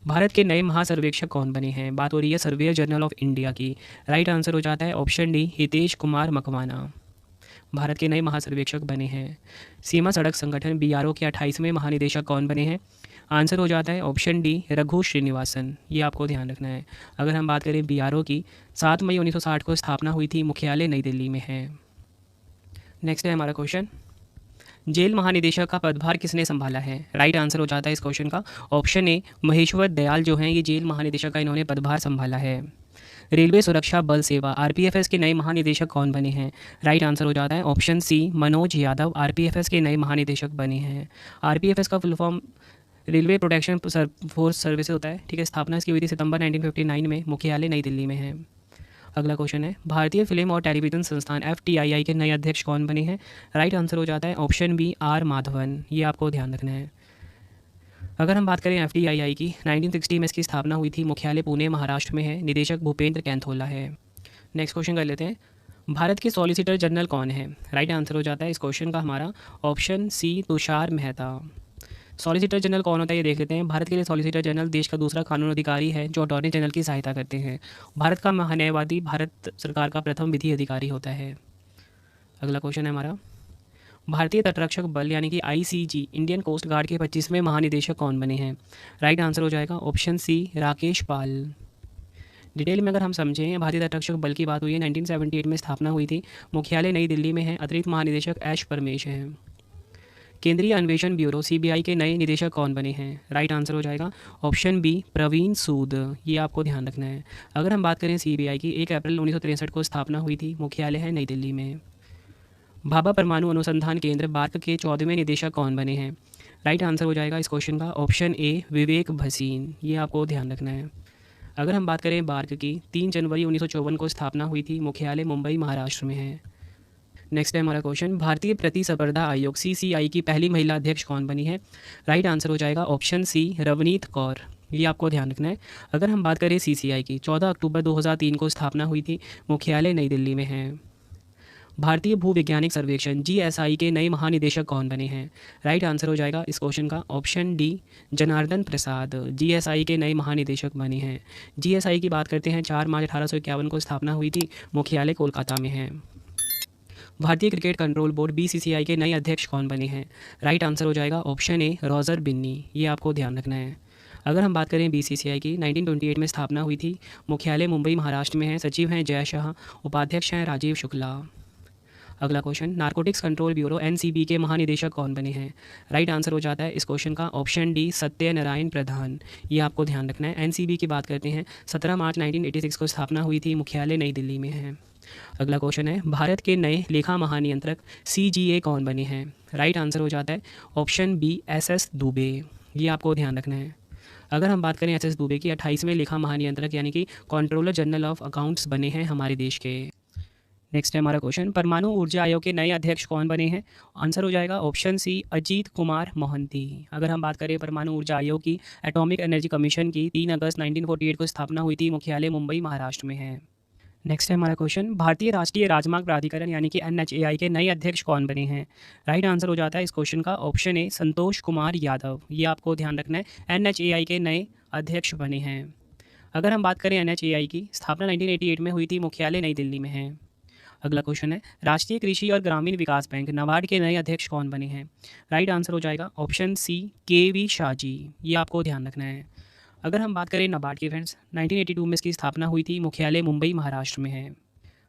A: Bharat के नए महासर्वेक्षक कौन बने हैं? बात हो रही है सर्वेयर जनरल ऑफ इंडिया की। राइट आंसर हो जाता है ऑप्शन डी हितेश कुमार मकवाना। भारत के नए महासर्वेक्षक बने हैं। सीमा सड़क संगठन BRO के 28वें महानिदेशक कौन बने हैं? आंसर हो जाता है ऑप्शन डी रघु श्रीनिवासन। ये आपको ध्यान रखना है। अगर हम बात करें BRO की, 7 मई 1960 को स्थापना हुई थी। मुख्यालय नई दिल्ली में है। नेक्स्ट है हमारा क्वेश्चन, जेल महानिदेशक का पदभार किसने संभाला है? राइट आंसर हो जाता है इस क्वेश्चन का ऑप्शन ए महेश्वर दयाल जो हैं ये जेल महानिदेशक का इन्होंने पदभार संभाला है। रेलवे सुरक्षा बल सेवा RPFS के नए महानिदेशक कौन बने हैं? राइट आंसर हो जाता है option C Manoj Yadav RPFS के नए महानिदेशक बने हैं। RPFS का full form railway protection force services होता है। ठीक है, स्थापना इसकी हुई थी सितंबर 1959 में। मुख्यालय नई दिल्ली में है। अगला क्वेश्चन है, भारतीय फिल्म और टेलीविज़न संस्थान FTII के नए अध्यक्ष कौन बने हैं? राइट आंसर हो जाता है ऑप्शन बी R माधवन। ये आपको ध्यान रखना है। अगर हम बात करें FTII की, 1960 में इसकी स्थापना हुई थी। मुख्यालय पुणे महाराष्ट्र में है। निदेशक भूपेंद्र कैंथोला है। नेक्स्ट क्वेश्चन कर लेते हैं, भारत के सॉलिसिटर जनरल कौन है? राइट आंसर हो जाता है इस क्वेश्चन का हमारा option C Tushar Mehta. Solicitor general कौन होता है ये देख लेते हैं। भारत के लिए सॉलिसिटर जनरल देश का दूसरा कानून अधिकारी है जो अटॉर्नी जनरल की सहायता करते हैं। भारत का महान्यायवादी भारत सरकार का प्रथम विधि अधिकारी होता है। अगला क्वेश्चन है हमारा, भारतीय तटरक्षक बल यानी कि ICG इंडियन कोस्ट गार्ड के 25वें महानिदेशक कौन बने हैं? राइट आंसर हो जाएगा ऑप्शन सी राकेश पाल। डिटेल में अगर हम समझें, भारतीय तटरक्षक बल की बात हुई है, 1978 में स्थापना हुई थी। मुख्यालय नई दिल्ली में है। अतिरिक्त महानिदेशक एश परमेश हैं। केंद्रीय अन्वेषण ब्यूरो CBI के नए निदेशक कौन बने हैं? राइट आंसर हो जाएगा ऑप्शन बी प्रवीण सूद। ये आपको ध्यान रखना है। अगर हम बात करें CBI की, 1 अप्रैल 1963 को स्थापना हुई थी। मुख्यालय है नई दिल्ली में। भाभा परमाणु अनुसंधान केंद्र बार्क के 14वें निदेशक कौन बने हैं? राइट आंसर हो जाएगा इस क्वेश्चन का ऑप्शन ए विवेक भसीन। ये आपको ध्यान रखना है। अगर हम बात करें बार्क की, 3 जनवरी 1954 को स्थापना हुई थी। मुख्यालय मुंबई महाराष्ट्र में है। नेक्स्ट है हमारा क्वेश्चन, भारतीय प्रतिस्पर्धा आयोग CCI की पहली महिला अध्यक्ष कौन बनी है? राइट आंसर हो जाएगा ऑप्शन सी रवनीत कौर। ये आपको ध्यान रखना है। अगर हम बात करें CCI की, 14 अक्टूबर 2003 को स्थापना हुई थी। मुख्यालय नई दिल्ली में है। भारतीय भूवैज्ञानिक सर्वेक्षण GSI के नए महानिदेशक कौन बने हैं? राइट आंसर हो जाएगा इस क्वेश्चन का ऑप्शन डी जनार्दन प्रसाद। GSI के नए महानिदेशक बने हैं। GSI की बात करते हैं, 4 मार्च 1851 को स्थापना हुई थी। मुख्यालय कोलकाता में है। भारतीय क्रिकेट कंट्रोल बोर्ड BCCI के नए अध्यक्ष कौन बने हैं? राइट आंसर हो जाएगा ऑप्शन ए रॉजर बिन्नी। ये आपको ध्यान रखना है। अगर हम बात करें BCCI की, 1928 में स्थापना हुई थी। मुख्यालय मुंबई महाराष्ट्र में है। सचिव हैं जय शाह। उपाध्यक्ष हैं राजीव शुक्ला। अगला question, narcotics control bureau NCB के महानिदेशक कौन बने हैं? राइट आंसर हो जाता है इस क्वेश्चन का ऑप्शन डी सत्यनारायण प्रधान। ये आपको ध्यान रखना है। NCB की बात करते हैं, 17 मार्च 1986 को स्थापना हुई थी। मुख्यालय नई दिल्ली में है। अगला क्वेश्चन है, भारत के नए लेखा महानियंत्रक CGA कौन बने हैं? राइट आंसर हो जाता है ऑप्शन बी SS दुबे। ये आपको ध्यान रखना है। अगर हम बात करें SS दुबे की, 28वें लेखा महानियंत्रक यानी कि कंट्रोलर जनरल ऑफ अकाउंट्स बने हैं हमारे देश के। नेक्स्ट है हमारा क्वेश्चन, परमाणु ऊर्जा आयोग के नए अध्यक्ष कौन बने हैं? आंसर हो जाएगा ऑप्शन सी अजीत कुमार मोहंती। अगर हम बात करें परमाणु ऊर्जा आयोग की, एटॉमिक एनर्जी कमीशन की 3 अगस्त 1948 को स्थापना हुई थी। मुख्यालय मुंबई महाराष्ट्र में है। नेक्स्ट है हमारा क्वेश्चन, भारतीय राष्ट्रीय राजमार्ग प्राधिकरण यानी कि NHAI के नए अध्यक्ष कौन बने हैं? राइट आंसर हो जाता है इस क्वेश्चन का ऑप्शन ए संतोष कुमार यादव। ये आपको ध्यान रखना है। NHAI के नए अध्यक्ष बने हैं। अगर हम बात करें NHAI की, स्थापना 1988 में हुई थी। मुख्यालय नई दिल्ली में है। अगला क्वेश्चन है, राष्ट्रीय कृषि और ग्रामीण विकास बैंक नाबार्ड के नए अध्यक्ष कौन बने हैं? राइट आंसर हो जाएगा ऑप्शन सी KV शाहजी। ये आपको ध्यान रखना है। अगर हम बात करें नाबार्ड की फ्रेंड्स, 1982 में इसकी स्थापना हुई थी। मुख्यालय मुंबई महाराष्ट्र में है।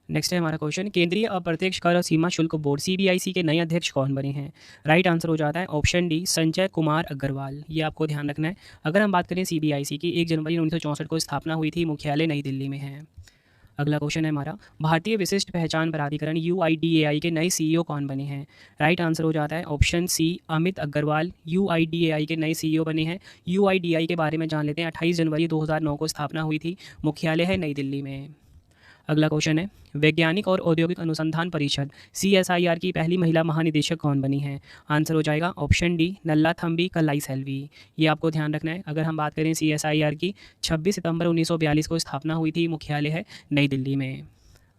A: नेक्स्ट है हमारा क्वेश्चन, केंद्रीय अप्रत्यक्ष कर और सीमा शुल्क बोर्ड सीबीआईसी के नए अध्यक्ष कौन बने हैं? राइट आंसर हो जाता है ऑप्शन डी संजय कुमार अग्रवाल। ये आपको ध्यान रखना है। अगर हम बात करें सीबीआईसी की, 1 जनवरी 1964 को स्थापना हुई थी, मुख्यालय नई दिल्ली में है। अगला क्वेश्चन है हमारा, भारतीय विशिष्ट पहचान प्राधिकरण यूआईडीएआई के नए सीईओ कौन बने हैं? राइट आंसर हो जाता है option C Amit Agarwal. UIDAI के नए सीईओ बने हैं। यूआईडीएआई के बारे में जान लेते हैं। 28 जनवरी 2009 को स्थापना हुई थी, मुख्यालय है नई दिल्ली में। अगला क्वेश्चन है, वैज्ञानिक और औद्योगिक अनुसंधान परिषद सीएसआईआर की पहली महिला महानिदेशक कौन बनी है? आंसर हो जाएगा ऑप्शन डी नल्लाथम्बी कल्लाई सेल्वी। ये आपको ध्यान रखना है। अगर हम बात करें सीएसआईआर की, 26 सितंबर 1942 को स्थापना हुई थी, मुख्यालय है नई दिल्ली में।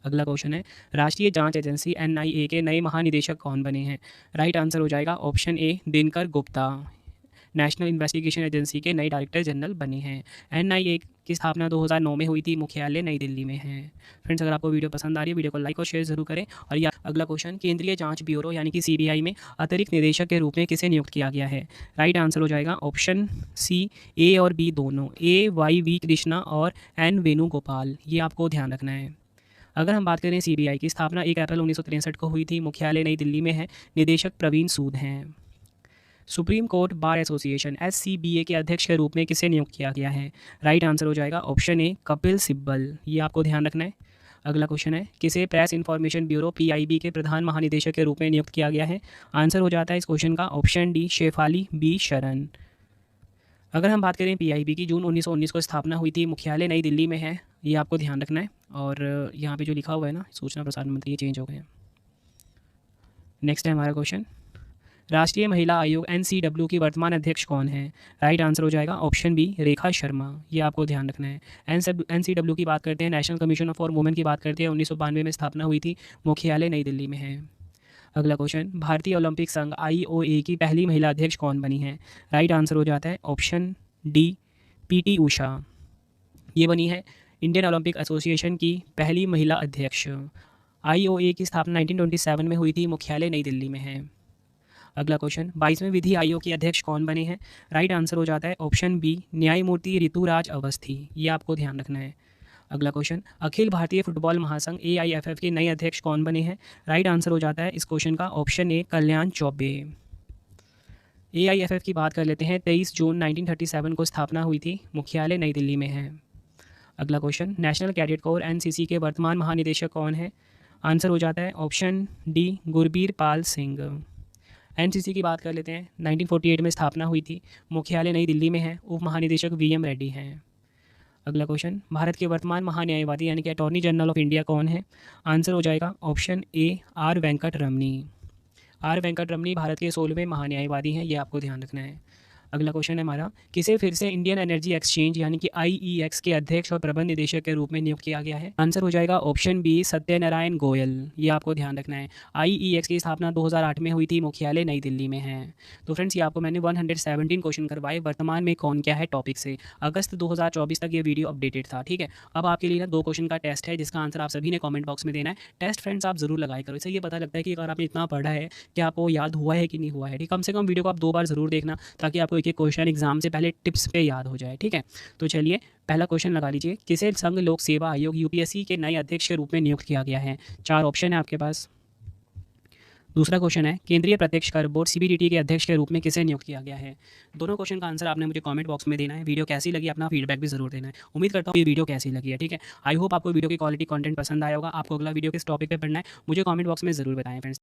A: अगला क्वेश्चन है, राष्ट्रीय जांच एजेंसी एनआईए के नए महानिदेशक कौन बने हैं? राइट आंसर हो जाएगा ऑप्शन ए Dinkar Gupta. National investigation agency के नए डायरेक्टर जनरल बने हैं। एनआईए की स्थापना 2009 में हुई थी, मुख्यालय नई दिल्ली में है। फ्रेंड्स, अगर आपको वीडियो पसंद आ रही है, वीडियो को लाइक और शेयर जरूर करें। और यह अगला क्वेश्चन, केंद्रीय जांच ब्यूरो यानी कि सीबीआई में अतिरिक्त निदेशक के रूप में किसे नियुक्त किया गया है? राइट आंसर हो जाएगा ऑप्शन सी ए और बी दोनों, ए वाई वी कृष्णा और एन वेणुगोपाल। ये आपको ध्यान रखना है। अगर हम बात करें सीबीआई की स्थापना 1 अप्रैल 1963 को हुई थी, मुख्यालय नई दिल्ली में है। निदेशक प्रवीण सूद हैं। Supreme court bar association SCBA के अध्यक्ष के रूप में किसे नियुक्त किया गया है? राइट आंसर हो जाएगा ऑप्शन ए कपिल सिब्बल। ये आपको ध्यान रखना है। अगला क्वेश्चन है, किसे प्रेस इन्फॉर्मेशन ब्यूरो पीआईबी के प्रधान महानिदेशक के रूप में नियुक्त किया गया है? आंसर हो जाता है इस क्वेश्चन का ऑप्शन डी शेफाली बी शरण। अगर हम बात करें पीआईबी की, जून 1919 को स्थापना हुई थी, मुख्यालय नई दिल्ली में है। ये आपको ध्यान रखना है। और यहाँ पे जो लिखा हुआ है ना, सूचना प्रसारण मंत्री, ये चेंज हो गए हैं। नेक्स्ट है हमारा क्वेश्चन, राष्ट्रीय महिला आयोग एनसीडब्ल्यू की वर्तमान अध्यक्ष कौन है? राइट आंसर हो जाएगा ऑप्शन बी रेखा शर्मा। ये आपको ध्यान रखना है। एनसीडब्ल्यू की बात करते हैं, नेशनल कमीशन फॉर वुमेन की बात करते हैं, 1992 में स्थापना हुई थी, मुख्यालय नई दिल्ली में है। अगला क्वेश्चन, भारतीय ओलंपिक संघ आईओए की पहली महिला अध्यक्ष कौन बनी है? राइट आंसर हो जाता है ऑप्शन डी पीटी उषा। ये बनी है इंडियन ओलंपिक एसोसिएशन की पहली महिला अध्यक्ष। आईओए की स्थापना 1927 में हुई थी, मुख्यालय नई दिल्ली में है। अगला क्वेश्चन, 22वें विधि आयोग के अध्यक्ष कौन बने हैं? राइट आंसर हो जाता है ऑप्शन बी न्यायमूर्ति ऋतुराज अवस्थी। ये आपको ध्यान रखना है। अगला क्वेश्चन, अखिल भारतीय फुटबॉल महासंघ एआईएफएफ के नए अध्यक्ष कौन बने हैं? राइट आंसर हो जाता है इस क्वेश्चन का option A Kalyan Choubey. AIFF की बात कर लेते हैं, 23 जून 1937 को स्थापना हुई थी, मुख्यालय नई दिल्ली में है। अगला question, national cadet corps NCC के वर्तमान महानिदेशक कौन है? आंसर हो जाता है option D Gurbir Pal Singh. NCC की बात कर लेते हैं, 1948 में स्थापना हुई थी, मुख्यालय नई दिल्ली में है। उप महानिदेशक वीएम रेड्डी हैं। अगला क्वेश्चन, भारत के वर्तमान महान्यायवादी यानी कि अटॉर्नी जनरल ऑफ इंडिया कौन है? आंसर हो जाएगा option A R Venkataramani. R Venkataramani भारत के 16वें महान्यायवादी हैं। ये आपको ध्यान रखना है। अगला क्वेश्चन है हमारा, किसे फिर से इंडियन एनर्जी एक्सचेंज यानी कि आईईएक्स के अध्यक्ष और प्रबंध निदेशक के रूप में नियुक्त किया गया है? आंसर हो जाएगा ऑप्शन बी सत्यनारायण गोयल। ये आपको ध्यान रखना है। आईईएक्स की स्थापना 2008 में हुई थी, मुख्यालय नई दिल्ली में है। तो फ्रेंड्स, ये आपको मैंने 117 क्वेश्चन करवाए, वर्तमान में कौन क्या है टॉपिक से। अगस्त 2024 तक ये वीडियो अपडेटेड था। ठीक है, अब आपके लिए ना 2 क्वेश्चन का टेस्ट है, जिसका आंसर आप सभी ने कॉमेंट बॉक्स में देना है। टेस्ट फ्रेंड्स आप जरूर लगाया करो, इससे ये पता लगता है कि अगर आपने इतना पढ़ा है कि आपको याद हुआ है कि नहीं हुआ है। ठीक, कम से कम वीडियो को आप 2 बार जरूर देखना, ताकि आपको एक एक क्वेश्चन एग्जाम से पहले टिप्स पे याद हो जाए। ठीक है, तो चलिए पहला क्वेश्चन लगा लीजिए, किसे संघ लोक सेवा आयोग यूपीएससी के नए अध्यक्ष के रूप में नियुक्त किया गया है? 4 ऑप्शन है आपके पास। दूसरा क्वेश्चन है, केंद्रीय प्रत्यक्ष कर बोर्ड सीबीडीटी के अध्यक्ष के रूप में किसे नियुक्त किया गया है? दोनों क्वेश्चन का आंसर आपने मुझे कमेंट बॉक्स में देना है। वीडियो कैसी लगी, अपना फीडबैक भी जरूर देना है। उम्मीद करता हूँ ये वीडियो कैसी लगी है। ठीक है, आई होप आपको वीडियो की क्वालिटी कंटेंट पसंद आया होगा। आपको अगला वीडियो किस टॉपिक पे पढ़ना है, मुझे कमेंट बॉक्स में जरूर बताएं फ्रेंड्स।